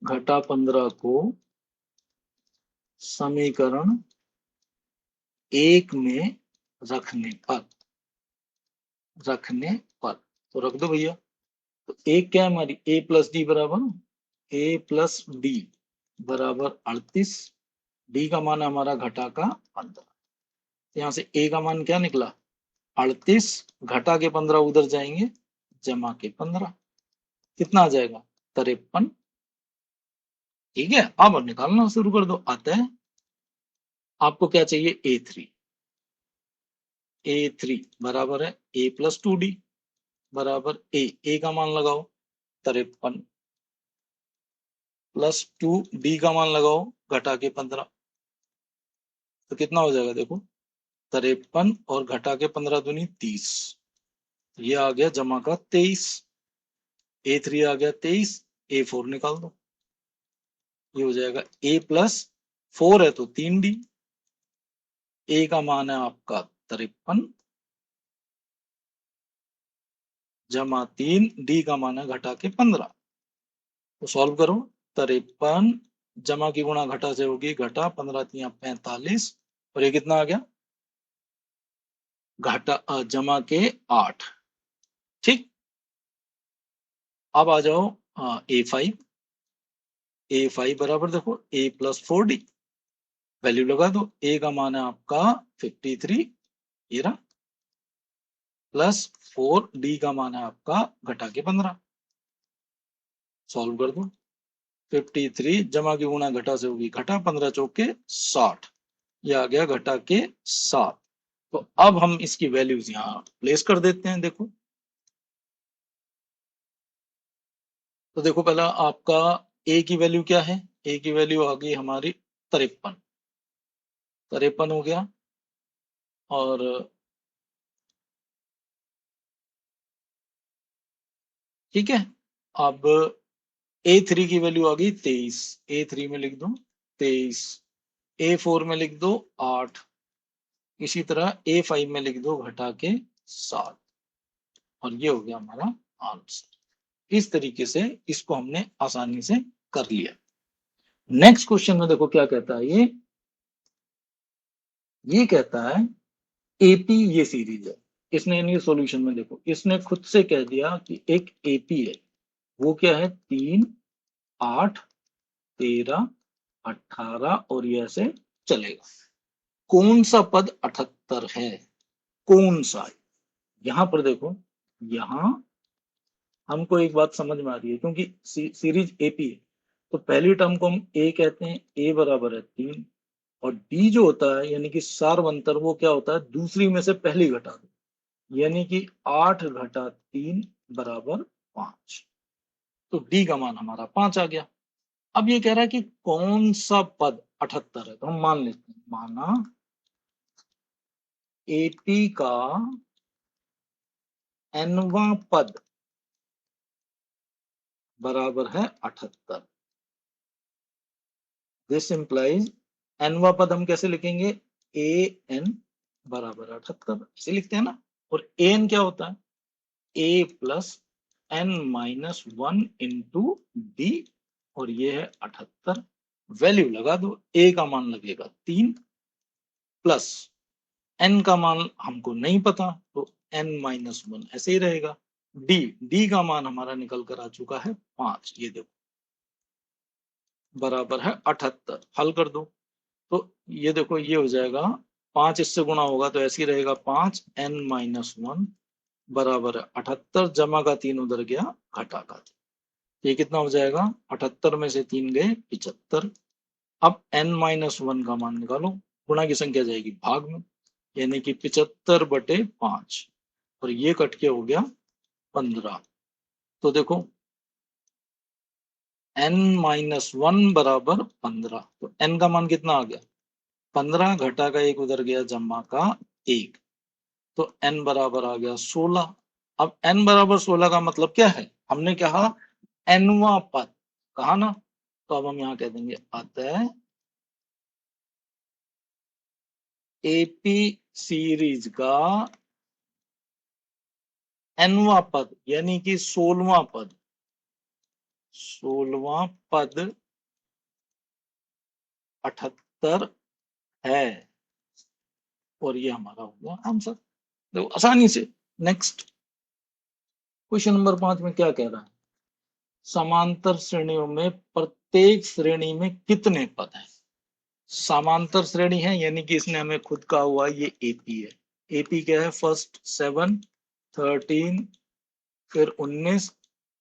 घटा 15 को समीकरण 1 में रखने पर तो रख दो भैया। तो एक क्या है हमारी, ए प्लस डी बराबर, ए प्लस डी बराबर 38, डी का मान है हमारा घटा का 15, यहाँ से ए का मान क्या निकला 38, घटा के 15 उधर जाएंगे, जमा के 15, कितना आ जाएगा 53। ठीक है, अब निकालना शुरू कर दो, आता है आपको क्या चाहिए A3 बराबर है ए प्लस 2D बराबर ए का मान लगाओ 53, प्लस 2D का मान लगाओ घटा के 15, तो कितना हो जाएगा देखो 53, और घटा के 15 दूनी 30, ये आ गया जमा का 23, A3 आ गया 23, A4 निकाल दो, ये हो जाएगा A प्लस 4 है तो 3D, ए का मान है आपका 53 जमा 3, डी का मान है घटा के 15, तो सॉल्व करो, 53 जमा की गुणा घटा से होगी घटा, 15 तिया 45, और ये कितना आ गया घटा जमा के 8। ठीक, अब आ जाओ A5 बराबर देखो A प्लस 4D, वैल्यू लगा दो, ए का मान है आपका 53, ये रहा, प्लस 4D का मान है आपका घटा के 15, सॉल्व कर दो, 53 जमा की गुणा घटा से होगी घटा, 15 चौके 60, ये आ गया घटा के 7। तो अब हम इसकी वैल्यूज यहाँ प्लेस कर देते हैं, देखो तो देखो पहला आपका ए की वैल्यू क्या है, ए की वैल्यू आ गई हमारी 53, 53 हो गया। और ठीक है, अब A3 की वैल्यू आ गई 23, A3 में लिख दो 23, A4 में लिख दो 8, इसी तरह A5 में लिख दो घटा के 7, और ये हो गया हमारा आंसर। इस तरीके से इसको हमने आसानी से कर लिया। नेक्स्ट क्वेश्चन में देखो क्या कहता है, ये कहता है एपी ये सीरीज है। इसने यानी सॉल्यूशन में देखो, इसने खुद से कह दिया कि एक एपी है, वो क्या है 3, 8, 13, 18 और ये ऐसे चलेगा। कौन सा पद 78 है, कौन सा है? यहां पर देखो, यहां हमको एक बात समझ में आ रही है, क्योंकि सीरीज एपी है तो पहली टर्म को हम ए कहते हैं, ए बराबर है 3, और डी जो होता है यानी कि सार्वंतर, वो क्या होता है दूसरी में से पहली घटा दो, यानी कि 8 घटा 3 बराबर 5। तो डी का मान हमारा 5 आ गया। अब ये कह रहा है कि कौन सा पद 78 है, तो हम मान लेते हैं, माना एपी का एनवा पद बराबर है 78। दिस इंप्लाइज, एनवा पद हम कैसे लिखेंगे, ए एन बराबर 78 ऐसे लिखते हैं ना। और ए एन क्या होता है, ए plus N minus 1 into D, और ये है 78। वैल्यू लगा दो, ए का मान लगेगा 3 प्लस एन का मान हमको नहीं पता तो एन माइनस 1 ऐसे ही रहेगा। डी, डी का मान हमारा निकल कर आ चुका है 5, ये देखो बराबर है 78। हल कर दो तो ये देखो ये हो जाएगा 5 इससे गुणा होगा तो ऐसे ही रहेगा 5 एन माइनस 1 बराबर है 78, जमा का 3 उधर गया, घटा का 3, ये कितना हो जाएगा 78 में से 3 गए 75। अब n माइनस 1 का मान निकालो, गुणा की संख्या जाएगी भाग में, यानी कि 75/5, और ये कट के हो गया 15। तो देखो n माइनस 1 बराबर 15, तो n का मान कितना आ गया 15, घटा का 1 उधर गया, जमा का 1, तो n बराबर आ गया 16। अब n बराबर 16 का मतलब क्या है, हमने कहा nवा पद, कहा ना, तो अब हम यहाँ कह देंगे अतः एपी सीरीज का nवा पद यानी कि 16वां पद, 16वां पद 78 है, और ये हमारा हो गया आंसर। देखो आसानी से। नेक्स्ट क्वेश्चन नंबर 5 में क्या कह रहा है, समांतर श्रेणियों में प्रत्येक श्रेणी में कितने पद हैं। समांतर श्रेणी है यानी कि इसने हमें खुद कहा हुआ ये एपी है। एपी क्या है, फर्स्ट 7, 13, फिर 19,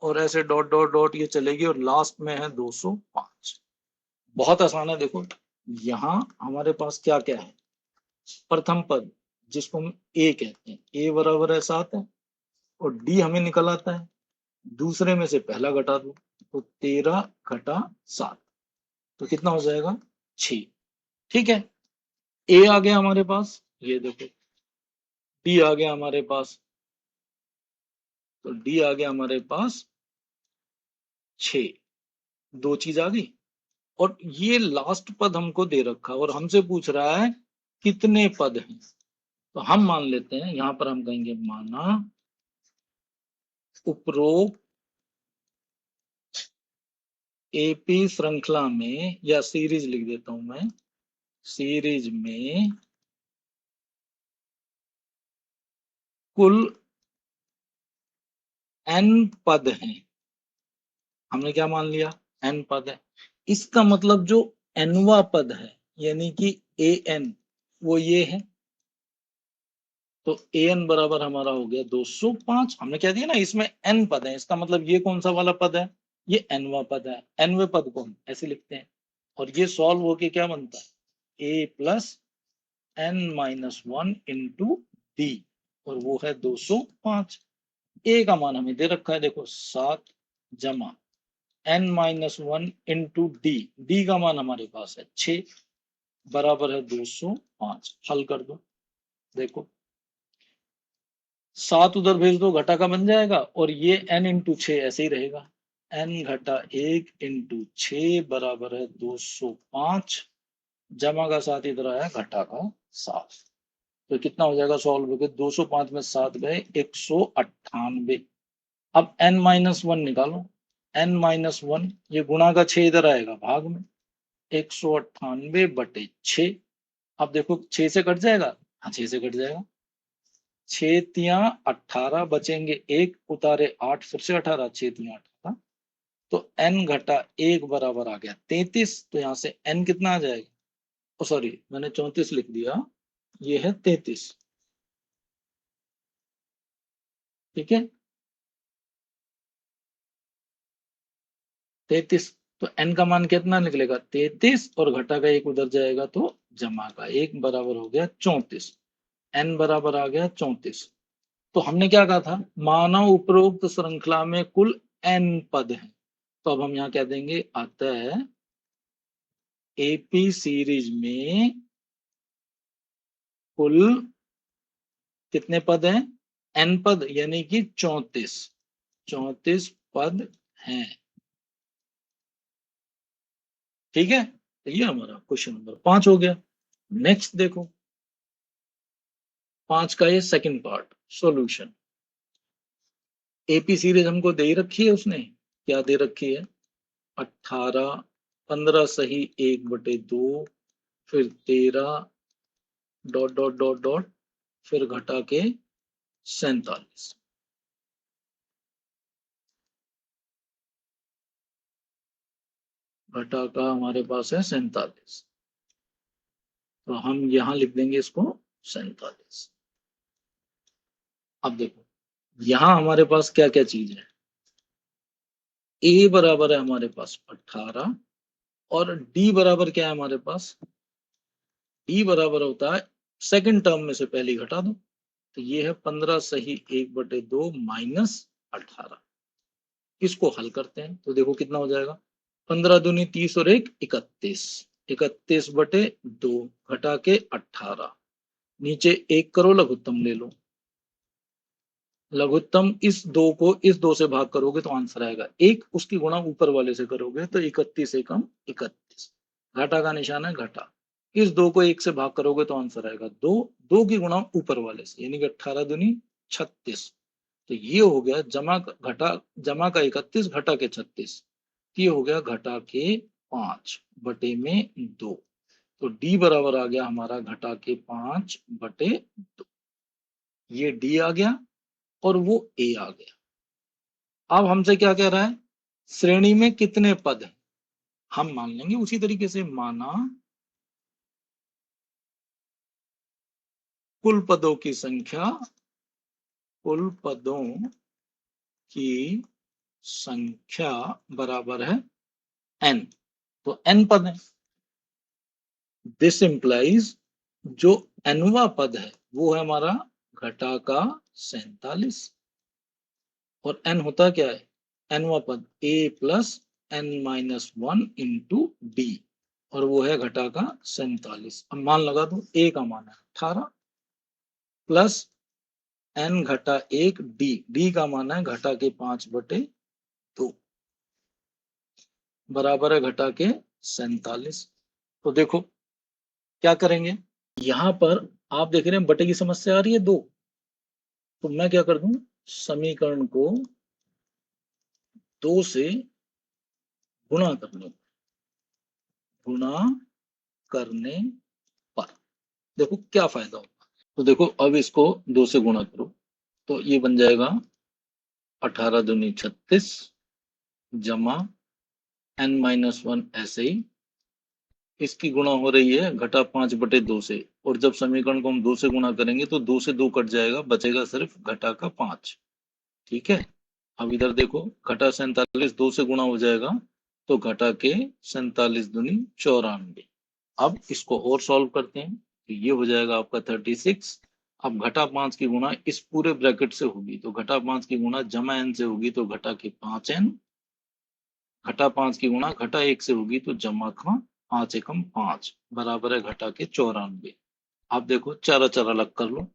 और ऐसे डॉट डॉट डॉट ये चलेगी, और लास्ट में है 205। बहुत आसान है। देखो यहां हमारे पास क्या क्या है, प्रथम पद जिसको हम ए कहते हैं, ए बराबर है 7 है, और डी हमें निकल आता है, दूसरे में से पहला घटा दो तो 13 घटा 7, तो कितना हो जाएगा 6। ठीक है, ए आ गया हमारे पास, ये देखो डी आ गया हमारे पास, तो डी आ गया हमारे पास 6, दो चीज आ गई। और ये लास्ट पद हमको दे रखा और हमसे पूछ रहा है कितने पद हैं, तो हम मान लेते हैं, यहां पर हम कहेंगे माना उपरोक्त एपी श्रृंखला में, या सीरीज लिख देता हूं मैं, सीरीज में कुल n पद हैं। हमने क्या मान लिया, n पद है। इसका मतलब जो nवा पद है यानी कि ए एन, वो ये है, तो ए एन बराबर हमारा हो गया 205। हमने क्या दिया ना, इसमें n पद है, इसका मतलब ये कौन सा वाला पद है, ये nवा पद है। nवे पद को हम ऐसे लिखते हैं, और ये सॉल्व होके क्या बनता है, a plus n minus 1 into D, और वो है 205। ए का मान हमें दे रखा है, देखो 7 जमा n minus one into d, d का मान हमारे पास है 6 बराबर है 205। हल कर दो, देखो 7 उधर भेज दो, घटा का बन जाएगा, और ये n इंटू 6 ऐसे ही रहेगा, n घटा 1 इंटू 6 बराबर है 205, जमा का 7 इधर आया, घटा का 7। तो कितना हो जाएगा सॉल्व करके, 205 में 7 गए 198। अब n माइनस वन निकालो, n माइनस वन, ये गुणा का 6 इधर आएगा भाग में, 198 बटे 6। अब देखो 6 से कट जाएगा, हाँ 6 से कट जाएगा, 6 तिया 18 बचेंगे, एक उतारे 8, फिर से 18, 6 तिया 18, तो n घटा 1 बराबर आ गया 33। तो यहाँ से n कितना आ जाएगा, ओ सॉरी मैंने 34 लिख दिया, ये है 33। ठीक है 33, तो n का मान कितना निकलेगा 33, और घटा का 1 उधर जाएगा तो जमा का 1 बराबर हो गया 34। n बराबर आ गया 34। तो हमने क्या कहा था, मानव उपरोक्त श्रृंखला में कुल n पद हैं, तो अब हम यहाँ कह देंगे अतः एपी सीरीज में कुल कितने पद हैं, n पद, यानी कि 34 पद हैं। ठीक है, तो ये हमारा क्वेश्चन नंबर 5 हो गया। नेक्स्ट देखो 5 का ये second part solution. AP series हमको दे रखी है, उसने क्या दे रखी है, 18, 15 सही 1/2, फिर 13 डॉट डॉट डॉट डॉट, फिर घटा के 47। घटा का हमारे पास है 47, तो हम यहां लिख देंगे इसको 47। अब देखो यहां हमारे पास क्या क्या चीज है, ए बराबर है हमारे पास 18, और डी बराबर क्या है हमारे पास, डी बराबर होता है सेकंड टर्म में से पहली घटा दो, तो ये है 15 सही 1/2 माइनस 18। इसको हल करते हैं तो देखो कितना हो जाएगा, 15 दूनी 30 और 1 31, 31/2 घटा के 18, नीचे 1 करो, लघुत्तम ले लो, लघुत्तम इस 2 को इस 2 से भाग करोगे तो आंसर आएगा 1, उसकी गुणा ऊपर वाले से करोगे तो 31 एकम 31, घाटा का निशान है घटा, इस 2 को 1 से भाग करोगे तो आंसर आएगा 2, 2 की गुणा ऊपर वाले से, यानी कि 18 दूनी 36। तो ये हो गया जमा का 31 घटा के 36, ये हो गया घटा के 5 बटे में 2। तो डी बराबर आ गया हमारा घटा के 5 बटे 2, ये डी आ गया और वो ए आ गया। अब हमसे क्या कह रहा है, श्रेणी में कितने पद हैं, हम मान लेंगे उसी तरीके से, माना कुल पदों की संख्या, कुल पदों की संख्या बराबर है n, तो n पद है। दिस इंप्लाइज जो nवा पद है वो है हमारा घटा का 47, और n होता क्या है, nवा पद a plus n minus one into D, और वो है घटा का 47। अब मान लगा दो, a का मान है 18 प्लस n घटा 1 डी, डी का मान है घटा के 5/2 बराबर है घटा के 47। तो देखो क्या करेंगे, यहां पर आप देख रहे हैं बटे की समस्या आ रही है 2, तो मैं क्या कर दूं, समीकरण को 2 से गुणा करने पर देखो क्या फायदा होगा। तो देखो अब इसको 2 से गुणा करो, तो ये बन जाएगा 18 दूनी 36 जमा n माइनस वन, ऐसे ही इसकी गुणा हो रही है घटा 5/2 से, और जब समीकरण को हम 2 से गुणा करेंगे तो 2 से 2 कट जाएगा, बचेगा सिर्फ घटा का 5। ठीक है, अब इधर देखो घटा 47 2 से गुणा हो जाएगा, तो घटा के 47 दूनी 94। अब इसको और सॉल्व करते हैं, तो ये हो जाएगा आपका 36। अब घटा 5 की गुणा इस पूरे ब्रैकेट से होगी, तो घटा 5 की गुणा जमा n से होगी, तो घटा के 5n घटा 5 की गुणा घटा 1 से होगी तो जमा का 5 एकम 5 बराबर है घटा के 94। आप देखो चारा चारा अलग कर लो,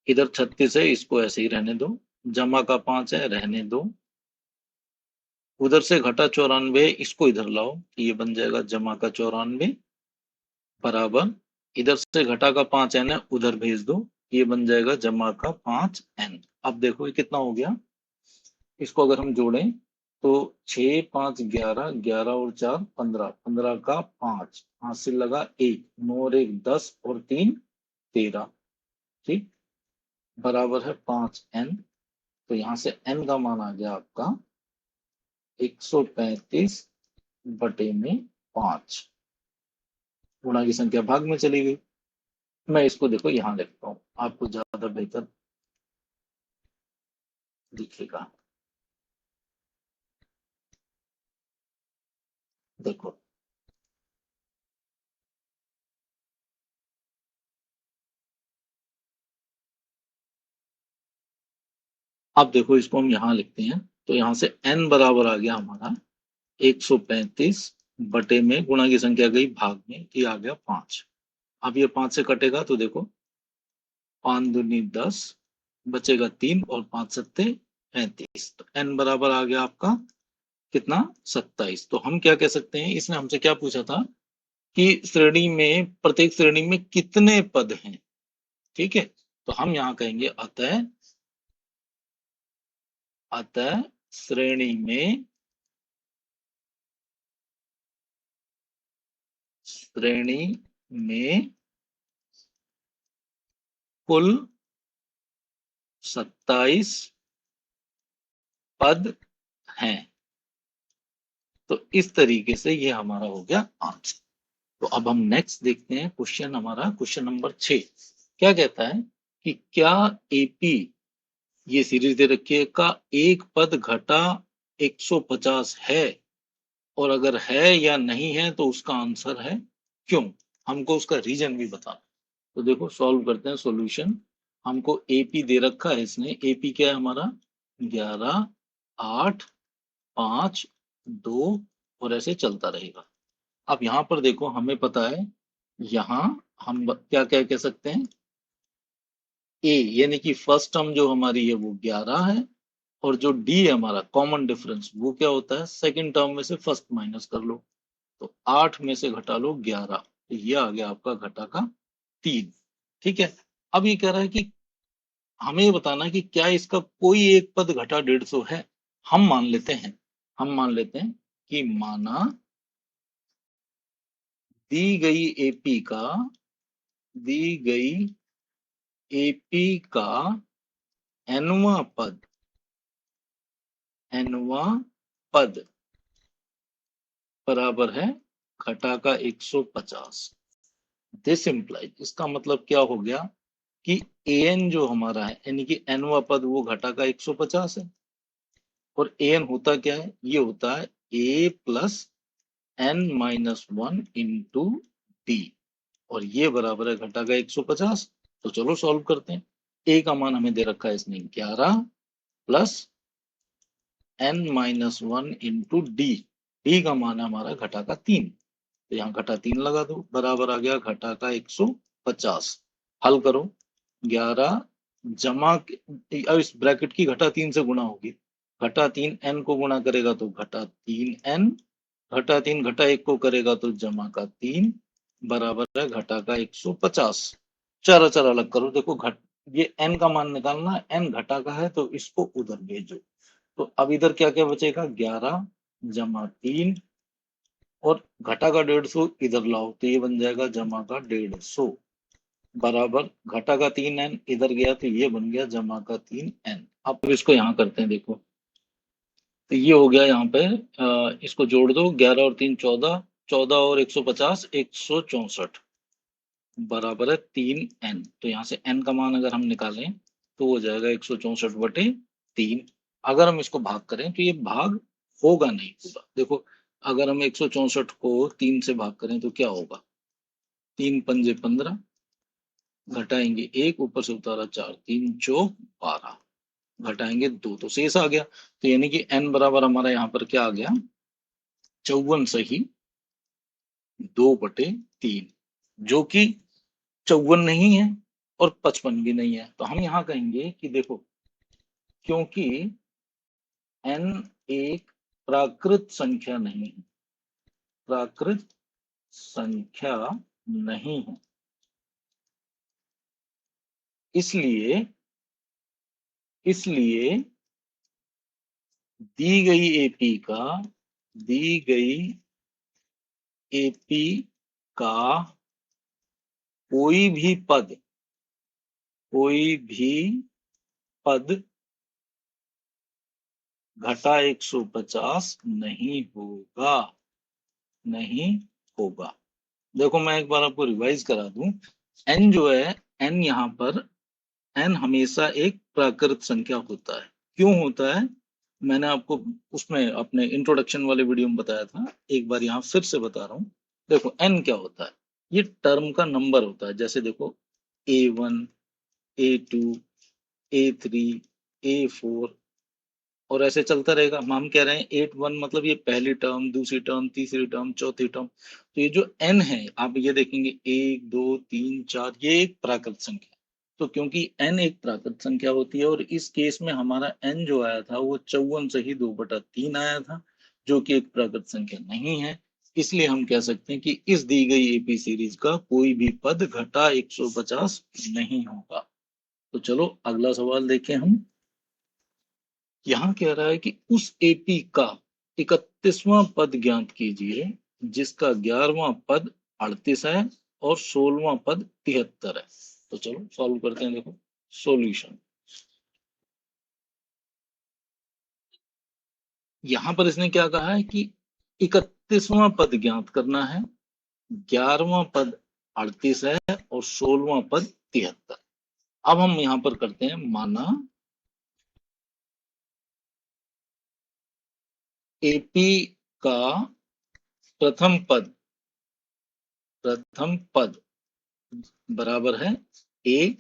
इधर 36 है इसको ऐसे ही रहने दो, जमा का 5 है रहने दो, उधर से घटा 94 इसको इधर लाओ, ये बन जाएगा जमा का 94 बराबर इधर से घटा का 5n है उधर भेज दो, ये बन जाएगा जमा का 5n। अब देखो ये कितना हो गया, इसको अगर हम जोड़ें तो 6 5 11, 11 और 4 15, 15 का 5 हासिल लगा 1, 9 और 1 10 और 3 13, ठीक, बराबर है 5n। तो यहां से n का मान आ गया आपका 135 बटे में 5, गुणा की संख्या भाग में चली गई। मैं इसको देखो यहां लिखता हूं, आपको ज्यादा बेहतर दिखेगा। देखो अब देखो इसको हम यहां लिखते हैं, तो यहां से n बराबर आ गया हमारा 135 बटे में गुणा की संख्या गई भाग में, ये आ गया 5। अब ये 5 से कटेगा तो देखो 5 दूनी 10, बचेगा 3 और 5 सत्ते 35, तो n बराबर आ गया आपका कितना 27। तो हम क्या कह सकते हैं, इसने हमसे क्या पूछा था कि श्रेणी में प्रत्येक श्रेणी में कितने पद हैं, ठीक है, तो हम यहां कहेंगे अतः अतः श्रेणी में कुल 27 पद हैं। तो इस तरीके से ये हमारा हो गया आंसर। तो अब हम नेक्स्ट देखते हैं क्वेश्चन, हमारा क्वेश्चन नंबर 6 क्या कहता है कि क्या एपी, ये सीरीज दे रखी है, का एक पद घटा 150 है, और अगर है या नहीं है तो उसका आंसर है क्यों, हमको उसका रीजन भी बताना। तो देखो सॉल्व करते हैं सॉल्यूशन। हमको एपी दे रखा है, इसने एपी क्या है हमारा 11 8 5 2 और ऐसे चलता रहेगा। अब यहां पर देखो हमें पता है, यहां हम क्या क्या कह सकते हैं, ए यानी कि फर्स्ट टर्म जो हमारी है वो 11 है, और जो डी है हमारा कॉमन डिफरेंस वो क्या होता है, सेकंड टर्म में से फर्स्ट माइनस कर लो, तो 8 में से घटा लो 11, तो ये आ गया आपका घटा का 3, ठीक है। अब ये कह रहा है कि हमें ये बताना है कि क्या इसका कोई एक पद घटा 150 है। हम मान लेते हैं, कि माना दी गई एपी का दी गई एपी का एनवा पद बराबर है घटा का 150। दिस इम्प्लाइज, इसका मतलब क्या हो गया कि एन जो हमारा है यानी कि एनवा पद वो घटा का 150 है, और एन होता क्या है, ये होता है ए plus N minus 1 into D, और ये बराबर है घटा का 150। तो चलो सॉल्व करते हैं। ए का मान हमें दे रखा है इसने 11 plus N minus 1 into d, d का मान है हमारा घटा का 3, तो यहाँ घटा 3 लगा दो, बराबर आ गया घटा का 150। हल करो, 11 जमा अब इस ब्रैकेट की घटा 3 से गुणा होगी, घटा 3 एन को गुणा करेगा तो घटा 3 एन, घटा 3 घटा 1 को करेगा तो जमा का 3 बराबर है घटा का 150। चारा चारा अलग करो, देखो घट ये एन का मान निकालना, एन घटा का है तो इसको उधर भेजो, तो अब इधर क्या क्या बचेगा 11 जमा 3, और घटा का 150 इधर लाओ तो ये बन जाएगा जमा का 150 बराबर घटा का 3n इधर गया तो ये बन गया जमा का 3n। अब इसको यहाँ करते हैं, देखो तो ये हो गया यहाँ पे, इसको जोड़ दो, 11 और 3 14, 14 और 150 164 बराबर है 3n। तो यहाँ से n का मान अगर हम निकालें तो हो जाएगा 164 बटे 3। अगर हम इसको भाग करें तो ये भाग होगा नहीं पूरा, देखो अगर हम 164 को 3 से भाग करें तो क्या होगा, 3 पंजे 15, घटाएंगे 1 ऊपर से उतारा 4, 3 चौक 12, घटाएंगे 2 तो शेष आ गया। तो यानी कि n बराबर हमारा यहाँ पर क्या आ गया 54 सही 2/3, जो कि 54 नहीं है और 55 भी नहीं है। तो हम यहाँ कहेंगे कि देखो, क्योंकि n एक प्राकृत संख्या नहीं है, प्राकृत संख्या नहीं है, इसलिए इसलिए दी गई एपी का कोई भी पद घटा 150 नहीं होगा। देखो मैं एक बार आपको रिवाइज करा दूं, n जो है, n यहाँ पर n हमेशा एक प्राकृत संख्या होता है। क्यों होता है, मैंने आपको उसमें अपने इंट्रोडक्शन वाले वीडियो में बताया था, एक बार यहाँ फिर से बता रहा हूँ। देखो n क्या होता है, ये टर्म का नंबर होता है। जैसे देखो A1, A2, A3, A4 और ऐसे चलता रहेगा। हम कह रहे हैं 8 1 मतलब ये पहली टर्म, दूसरी टर्म, तीसरी टर्म, चौथी टर्म। तो ये जो n है, आप ये देखेंगे 1 2 3 4, ये एक प्राकृत संख्या है। तो क्योंकि n एक प्राकृत संख्या होती है और इस केस में हमारा n जो आया था वो 54 से ही 2/3 आया था, जो कि एक प्राकृत संख्या नहीं है। इसलिए हम कह सकते हैं कि इस दी गई एपी सीरीज का कोई भी पद घटा 150 नहीं होगा। तो चलो अगला सवाल देखें हम। यहाँ कह रहा है कि उस एपी का 31वां पद ज्ञात कीजिए जिसका 11वां पद 38 है और 16वां पद 73 है। तो चलो सॉल्व करते हैं। देखो सॉल्यूशन, यहां पर इसने क्या कहा है कि 31वां पद ज्ञात करना है, 11वां पद 38 है और 16वां पद 73। अब हम यहां पर करते हैं, माना एपी का प्रथम पद बराबर है ए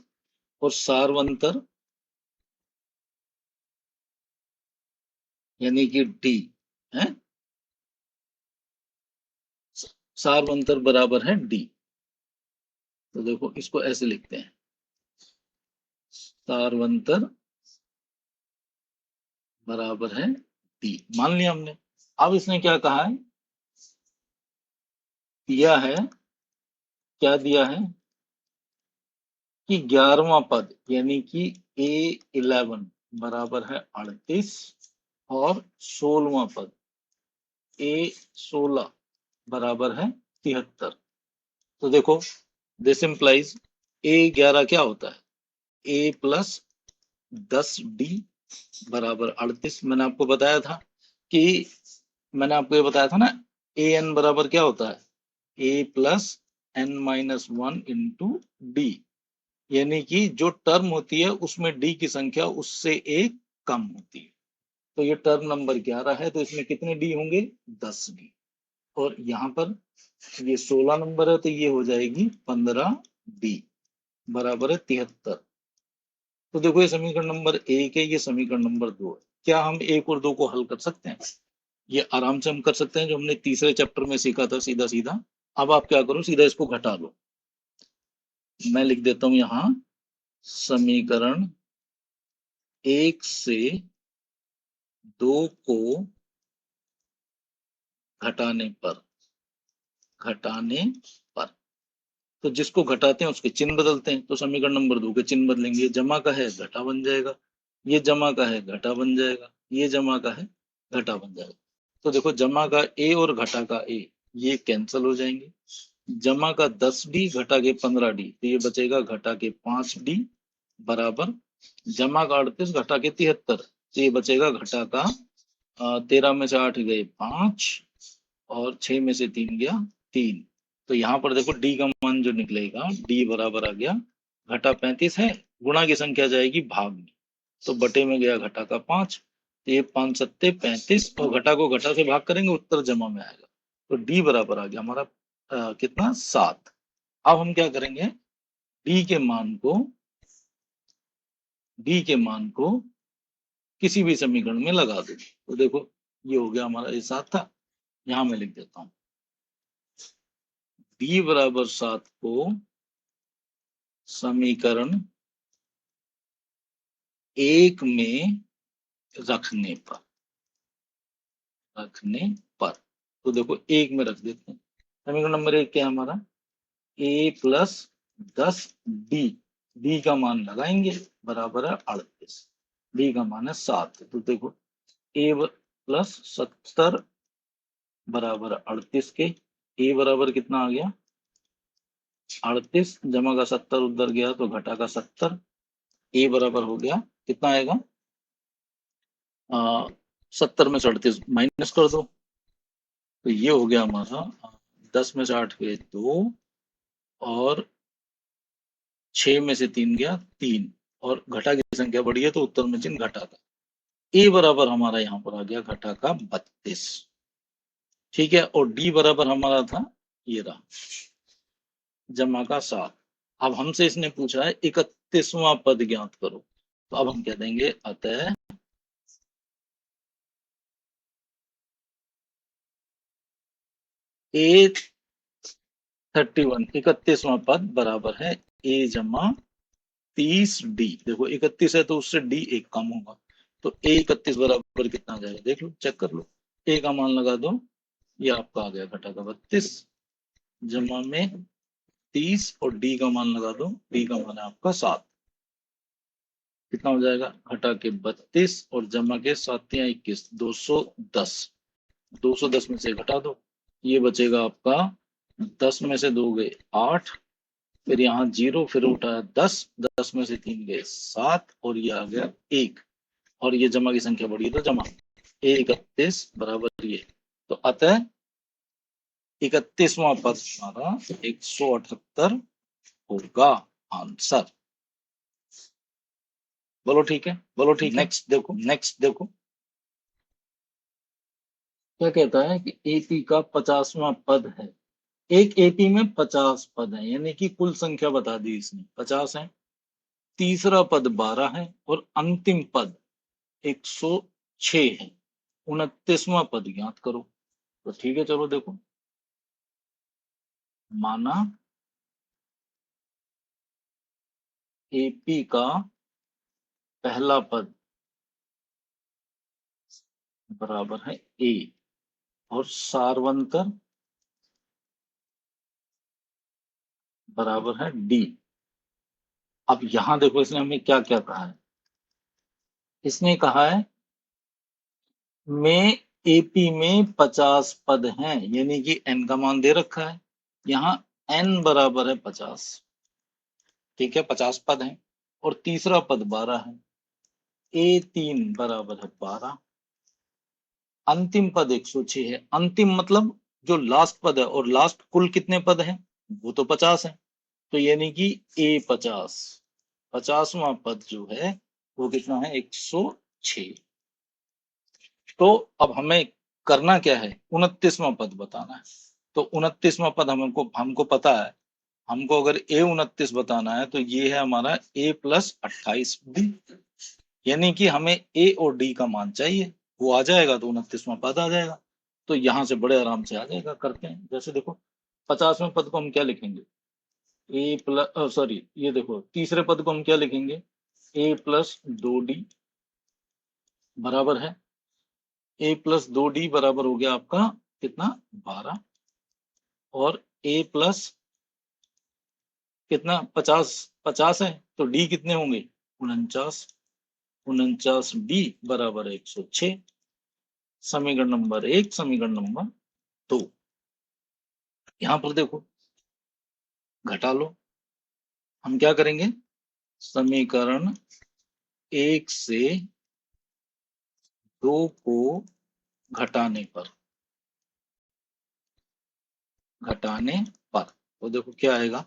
और सार्वंतर यानी कि डी है, सार्वंतर बराबर है डी। तो देखो इसको ऐसे लिखते हैं, सार्वंतर बराबर है डी, मान लिया हमने। अब इसने क्या कहा है, दिया है, क्या दिया है कि 11वां पद यानी कि A11 बराबर है 38 और 16वां पद A16 बराबर है 73। तो देखो दिस इंप्लाइज A11 क्या होता है, A+10D बराबर 38। मैंने आपको बताया था कि, मैंने आपको ये बताया था ना, AN बराबर क्या होता है, A+N-1 इंटू D, यानी कि जो टर्म होती है उसमें डी की संख्या उससे एक कम होती है। तो ये टर्म नंबर 11 है, तो इसमें कितने डी होंगे, 10D। और यहाँ पर ये 16 नंबर है, तो ये हो जाएगी 15D बराबर है 73। तो देखो ये समीकरण नंबर 1 है, ये समीकरण नंबर 2 है। क्या हम 1 और 2 को हल कर सकते हैं? ये आराम से हम कर सकते हैं, जो हमने तीसरे चैप्टर में सीखा था, सीधा सीधा। अब आप क्या करो, सीधा इसको घटा लो। मैं लिख देता हूं यहां, समीकरण 1 से 2 को घटाने पर घटाने पर तो जिसको घटाते हैं उसके चिन्ह बदलते हैं। तो समीकरण नंबर 2 के चिन्ह बदलेंगे, ये जमा का है घटा बन जाएगा, ये जमा का है घटा बन जाएगा, ये जमा का है घटा बन जाएगा। तो देखो जमा का ए और घटा का ए ये कैंसिल हो जाएंगे। जमा का 10D घटा के 15D, तो ये बचेगा घटा के 5D बराबर जमा का 38 घटा के 73, तो ये बचेगा घटा का 13 में से 8 गए 5 और 6 में से 3 गया 3। तो यहाँ पर देखो डी का मान जो निकलेगा, डी बराबर आ गया, घटा 35 है, गुणा की संख्या जाएगी भाग में, तो बटे में गया घटा का 5, तो ये 5 सत्ते 35 और घटा को घटा से भाग करेंगे, उत्तर जमा में आएगा। तो डी बराबर आ गया हमारा कितना, 7। अब हम क्या करेंगे, डी के मान को डी के मान को किसी भी समीकरण में लगा दो। तो देखो ये हो गया हमारा, ये 7 था, यहां मैं लिख देता हूं, d बराबर 7 को समीकरण 1 में रखने पर तो देखो 1 में रख देते हैं। समीकरण नंबर 1 क्या है हमारा, a प्लस 10d, d का मान लगाएंगे, बराबर है 38, d का मान है 7। तो देखो a प्लस 70 बराबर 38 के, a बराबर कितना आ गया 38, जमा का 70 उधर गया तो घटा का 70, a बराबर हो गया कितना आएगा 70 में से 38 माइनस कर दो, तो ये हो गया हमारा 10 में से 8 गए 2 और 6 में से 3 गया 3, और घटा की संख्या बढ़ी है तो उत्तर में चिन्ह घटा का, ए बराबर हमारा यहाँ पर आ गया घटा का 32। ठीक है, और डी बराबर हमारा था ये रहा जमा का 7। अब हमसे इसने पूछा है 31वां पद ज्ञात करो, तो अब हम कह देंगे अतः ए 31 31वां पद बराबर है ए जमा 30d। देखो 31 है तो उससे d एक कम होगा, तो ए 31 बराबर कितना आ जाएगा देख लो, चेक कर लो, ए का मान लगा दो, ये आपका आ गया घटा का 32 जमा में 30 और डी का मान लगा दो, डी का मान है आपका 7, कितना हो जाएगा घटा के 32 और जमा के 7 या 21, 210, 210 में से घटा दो, ये बचेगा आपका 10 में से 2 गए 8, फिर यहाँ 0, फिर उठा 10, 10 में से 3 गए 7 और ये आ गया 1, और ये जमा की संख्या बढ़ी तो जमा 31 बराबर ये, तो अतः 31वां पद हमारा 178 होगा आंसर। बोलो ठीक है, बोलो ठीक है। नेक्स्ट देखो क्या कहता है कि एपी का 50वां पद है, एक एपी में 50 पद है, यानी कि कुल संख्या बता दी इसने 50 है, तीसरा पद 12 है और अंतिम पद 106 है, 29वां पद ज्ञात करो। तो ठीक है चलो देखो, माना एपी का पहला पद बराबर है ए और सारवंतर बराबर है डी। अब यहां देखो इसने हमें क्या क्या कहा है, इसने कहा है में एपी में 50 पद हैं, यानी कि एन का मान दे रखा है, यहाँ एन बराबर है 50, ठीक है 50 पद हैं, और तीसरा पद 12 है, ए3 बराबर है 12, अंतिम पद 106 है, अंतिम मतलब जो लास्ट पद है, और लास्ट कुल कितने पद हैं वो तो 50 है, तो यानी कि ए50, 50वां पद जो है वो कितना है 106। तो अब हमें करना क्या है, 29वां पद बताना है, तो 29वां पद हमको पता है, हमको अगर ए29 बताना है तो ये है हमारा ए प्लस 28b, यानी कि हमें ए और डी का मान चाहिए, वो आ जाएगा तो 29वां पद आ जाएगा, तो यहां से बड़े आराम से आ जाएगा। करते हैं, जैसे देखो 50वें पद को हम क्या लिखेंगे, ए प्लस सॉरी ये देखो तीसरे पद को हम क्या लिखेंगे, ए प्लस 2d बराबर है, ए प्लस 2d बराबर हो गया आपका कितना 12, और ए प्लस कितना 50, 50 है तो डी कितने होंगे 49, 49d बराबर है 106। समीकरण नंबर 1, समीकरण नंबर 2, यहां पर देखो घटा लो, हम क्या करेंगे समीकरण 1 से 2 को घटाने पर तो देखो क्या आएगा,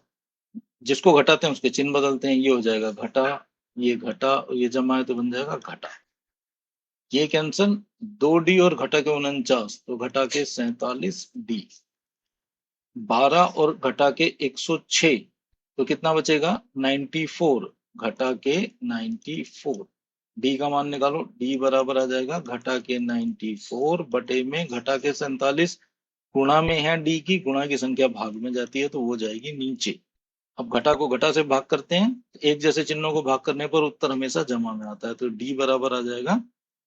जिसको घटाते हैं उसके चिन्ह बदलते हैं, ये हो जाएगा घटा, ये घटा, ये जमा है तो बन जाएगा घटा, ये कैंसल, 2d और घटा के 49 तो घटा के 47d, 12 और घटा के 106 तो कितना बचेगा 94, घटा के 94, डी का मान निकालो, डी बराबर आ जाएगा घटा के 94 बटे में घटा के 47। गुणा में है डी की, गुणा की संख्या भाग में जाती है तो वो जाएगी नीचे। अब घटा को घटा से भाग करते हैं, एक जैसे चिन्हों को भाग करने पर उत्तर हमेशा जमा में आता है, तो डी बराबर आ जाएगा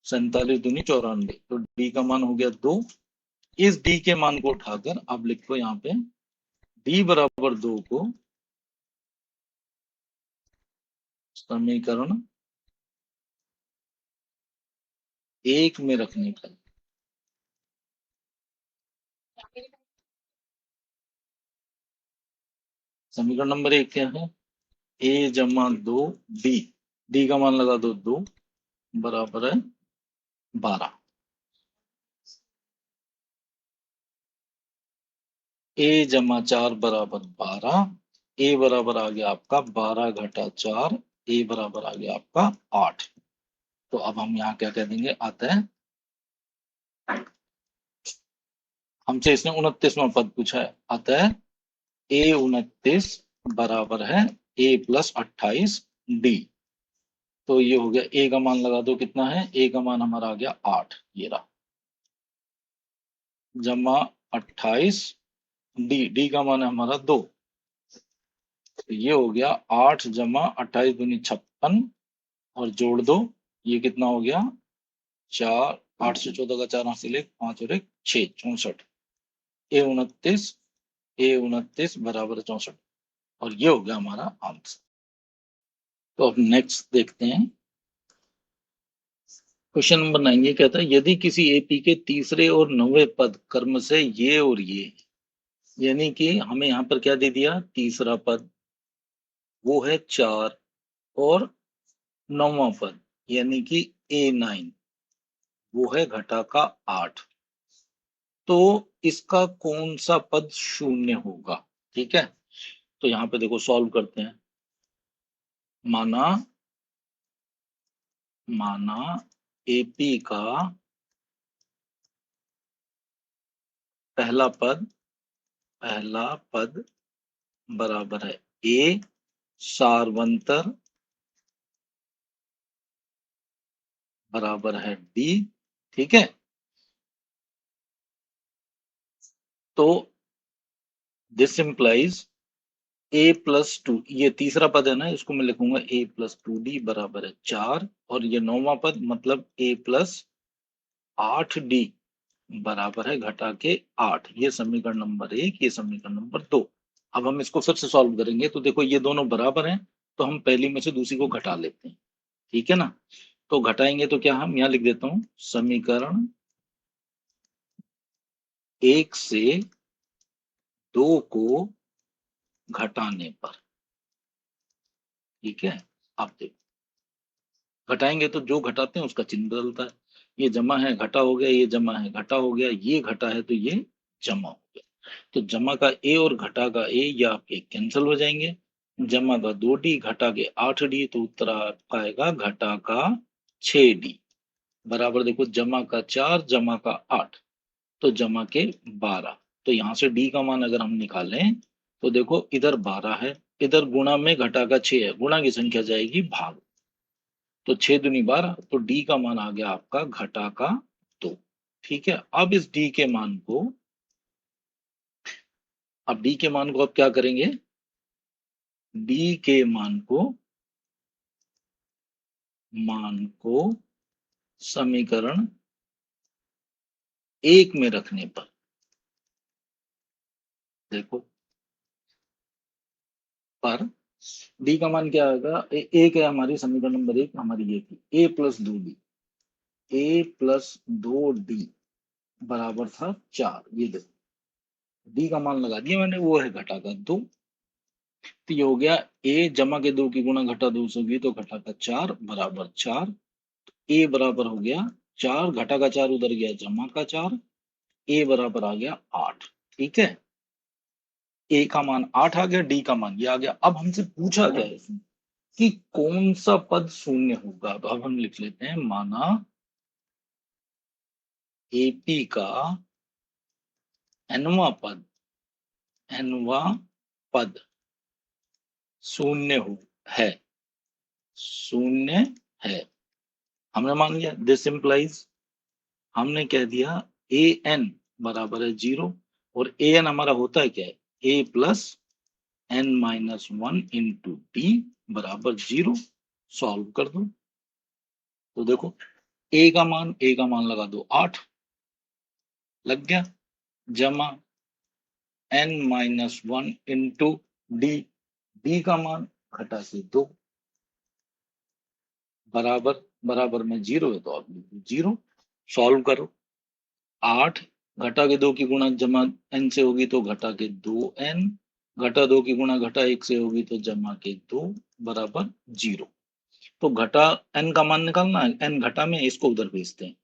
47 दूनी 94, तो डी का मान हो गया 2। इस डी के मान को उठाकर आप लिखो यहाँ पे डी बराबर 2 को समीकरण 1 में रखने पर समीकरण नंबर 1 क्या है, ए जमा 2 डी, डी का मान लगा दो 2 बराबर है 12। ए जमा 4 बराबर 12, ए बराबर आ गया आपका 12 घटा 4, ए बराबर आ गया आपका 8। तो अब हम यहाँ क्या कह देंगे, आता है, हमसे इसने 29वां पद पूछा है, आता है ए 29 बराबर है ए प्लस 28 डी। तो ये हो गया, ए का मान लगा दो, कितना है, ए का मान हमारा आ गया 8, ये रहा, जमा 28 डी, डी का मान है हमारा 2, तो ये हो गया 8 जमा 28 दूनी 56, और जोड़ दो, ये कितना हो गया 4, 8 से 14 का 4 हासिल 1, 5 और 1 6, 64। ए 29 बराबर 64, और ये हो गया हमारा आंसर। तो अब नेक्स्ट देखते हैं, क्वेश्चन नंबर 9 ये कहता है यदि किसी एपी के तीसरे और 9वें पद कर्म से ये और ये, यानी कि हमें यहाँ पर क्या दे दिया, तीसरा पद वो है 4, और 9वां पद यानी कि A9 वो है घटा का 8, तो इसका कौन सा पद शून्य होगा। ठीक है, तो यहाँ पे देखो सॉल्व करते हैं। माना माना एपी का पहला पद बराबर है ए सार्वंतर बराबर है डी। ठीक है, तो दिस इंप्लाइज ए प्लस 2, ये तीसरा पद है ना, इसको मैं लिखूंगा ए प्लस 2 डी बराबर है 4, और ये 9वां पद मतलब ए प्लस 8 डी बराबर है घटा के 8। ये समीकरण नंबर 1, ये समीकरण नंबर 2। अब हम इसको फिर से सॉल्व करेंगे, तो देखो ये दोनों बराबर हैं, तो हम पहली में से दूसरी को घटा लेते हैं। ठीक है ना, तो घटाएंगे तो क्या, हम यहाँ लिख देता हूं समीकरण 1 से 2 को घटाने पर। ठीक है, अब देखो घटाएंगे तो जो घटाते हैं उसका चिन्ह बदलता है, ये जमा है घटा हो गया, ये जमा है घटा हो गया, ये घटा है तो ये जमा हो गया। तो जमा का ए और घटा का ए ये आपके कैंसिल हो जाएंगे, जमा का 2 डी घटा के 8 डी, तो उत्तर आपका आएगा घटा का 6 डी बराबर, देखो जमा का 4 जमा का 8 तो जमा के 12। तो यहाँ से डी का मान अगर हम निकालें तो देखो इधर 12 है, इधर गुणा में घटा का 6 है, गुणा की संख्या जाएगी भाग, तो 6 दूनी 12, तो डी का मान आ गया आपका घटा का 2। ठीक है, अब इस डी के मान को, अब डी के मान को अब क्या करेंगे, डी के मान को समीकरण 1 में रखने पर, देखो पर डी का मान क्या आएगा, एक है हमारी समीकरण नंबर 1 हमारी ये थी ए प्लस 2 डी, ए प्लस 2 डी बराबर था 4, ये देखो डी का मान लगा दिया मैंने, वो है घटा का 2। तो ये हो गया ए जमा के 2 की गुणा घटा 2 से होगी, तो घटा का 4 बराबर 4, ए बराबर हो गया 4 घटा का 4 उधर गया जमा का 4, ए बराबर आ गया 8। ठीक है, ए का मान 8 आ गया, डी का मान ये आ गया। अब हमसे पूछा गया है इसमें कि कौन सा पद शून्य होगा, तो अब हम लिख लेते हैं माना एपी का एनवा पद शून्य है, शून्य है, हमने मान लिया दिस इम्प्लाइज, हमने कह दिया ए एन बराबर है 0, और ए एन हमारा होता है क्या है, ए plus N minus 1 into d बराबर 0। सॉल्व कर दो तो देखो ए का मान लगा दो 8, लग गया, जमा n minus 1 into d, d का मान घटा के 2 बराबर बराबर में 0 है तो आप 0। सॉल्व करो, 8 घटा के 2 की गुणा जमा एन से होगी तो घटा के 2n, घटा 2 की गुणा घटा 1 से होगी तो जमा के 2 बराबर 0। तो घटा n का मान निकालना है, n घटा में, इसको उधर भेजते हैं,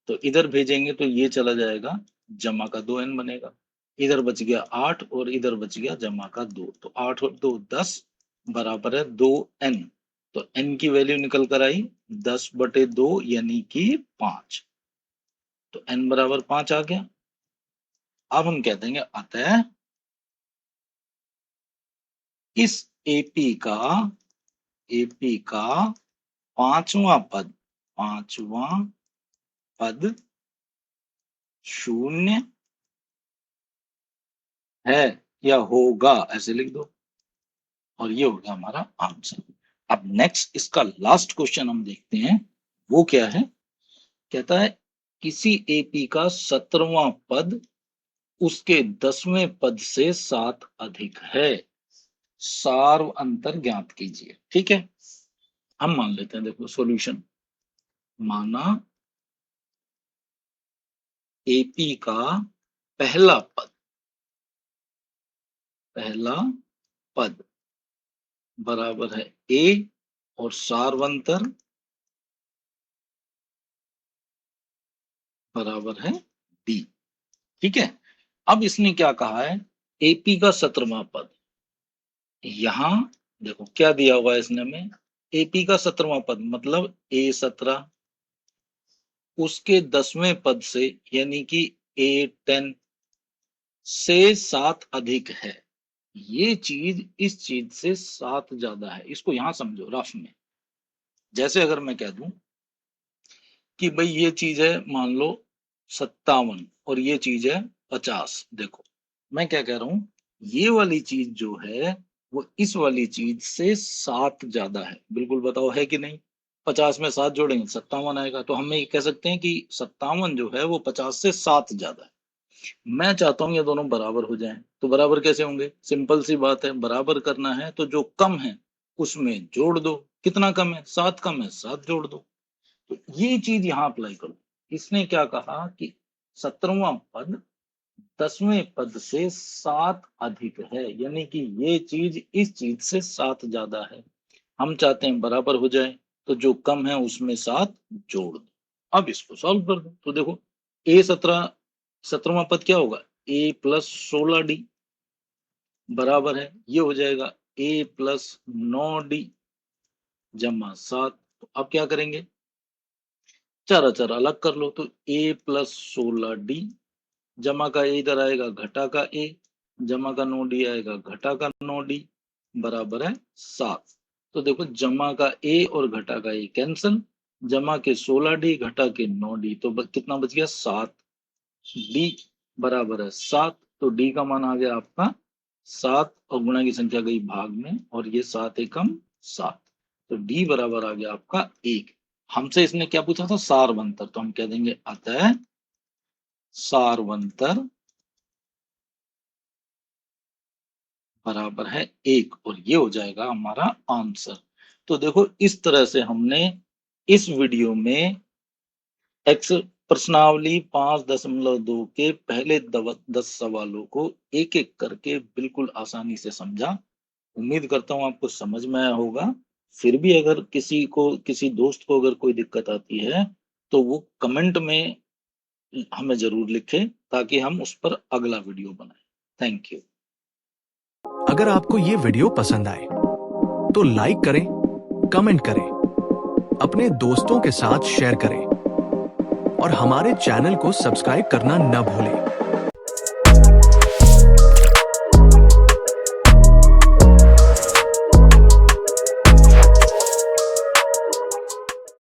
तो इधर भेजेंगे तो ये चला जाएगा, जमा का 2n बनेगा, इधर बच गया 8 और इधर बच गया जमा का 2, तो 8 और 2 10 बराबर है 2n। तो n की वैल्यू निकल कर आई 10/2 यानी कि 5, तो n बराबर 5 आ गया। अब हम कह देंगे अतः इस एपी का पांचवा पद शून्य है या होगा, ऐसे लिख दो, और ये हो गया हमारा आंसर। अब नेक्स्ट इसका लास्ट क्वेश्चन हम देखते हैं, वो क्या है, कहता है किसी एपी का 17वां पद उसके 10वें पद से 7 अधिक है, सार्व अंतर ज्ञात कीजिए। ठीक है, हम मान लेते हैं, देखो सॉल्यूशन, माना एपी का पहला पद बराबर है ए और सार्वंतर बराबर है डी। ठीक है, अब इसने क्या कहा है, एपी का 17वां पद, यहां देखो क्या दिया हुआ है इसने में, एपी का 17वां पद मतलब A17 उसके 10वें पद से यानी कि A10 से 7 अधिक है, ये चीज इस चीज से 7 ज्यादा है। इसको यहां समझो रफ में, जैसे अगर मैं कह दूं कि भाई ये चीज है मान लो 57 और ये चीज है 50, देखो मैं क्या कह रहा हूं, ये वाली चीज जो है वो इस वाली चीज से 7 ज्यादा है, बिल्कुल बताओ है कि नहीं। 50 में 7 जोड़ेंगे 57 आएगा, तो हम ये कह सकते हैं कि 57 जो है वो 50 से 7 ज्यादा है। मैं चाहता हूं ये दोनों बराबर हो जाएं, तो बराबर कैसे होंगे, सिंपल सी बात है, बराबर करना है तो जो कम है उसमें जोड़ दो, कितना कम है, 7 कम है, 7 जोड़ दो। तो ये चीज यहां अप्लाई करो, इसने क्या कहा कि 17वां पद 10वें पद से 7 अधिक है, यानी कि ये चीज इस चीज से 7 ज्यादा है, हम चाहते हैं बराबर हो जाए, तो जो कम है उसमें 7 जोड़ दो। अब इसको सॉल्व कर दो, तो देखो A17वां पद क्या होगा, A प्लस 16D बराबर है, ये हो जाएगा A प्लस 9D जमा 7। तो अब क्या करेंगे, चारा चारा अलग कर लो, तो A प्लस 16D जमा का ए इधर आएगा, घटा का ए, जमा का 9D आएगा, घटा का 9D बराबर है 7। तो देखो जमा का ए और घटा का ए कैंसल, जमा के 16D घटा के 9D, तो कितना बच गया 7, डी बराबर है 7। तो डी का मान आ गया आपका 7 और गुणा की संख्या गई भाग में, और ये 7 एकम 7, तो डी बराबर आ गया आपका 1। हमसे इसने क्या पूछा था, सार्वंतर, तो हम कह देंगे अतः सार्वंतर बराबर है 1, और ये हो जाएगा हमारा आंसर। तो देखो इस तरह से हमने इस वीडियो में एक्स प्रश्नावली 5.2 के पहले 10 सवालों को एक एक करके बिल्कुल आसानी से समझा। उम्मीद करता हूं आपको समझ में आया होगा। फिर भी अगर किसी दोस्त को अगर कोई दिक्कत आती है तो वो कमेंट में हमें जरूर लिखे, ताकि हम उस पर अगला वीडियो बनाएं। Thank you. अगर आपको ये वीडियो पसंद आए तो लाइक करें, कमेंट करें, अपने दोस्तों के साथ शेयर करें और हमारे चैनल को सब्सक्राइब करना न भूलें।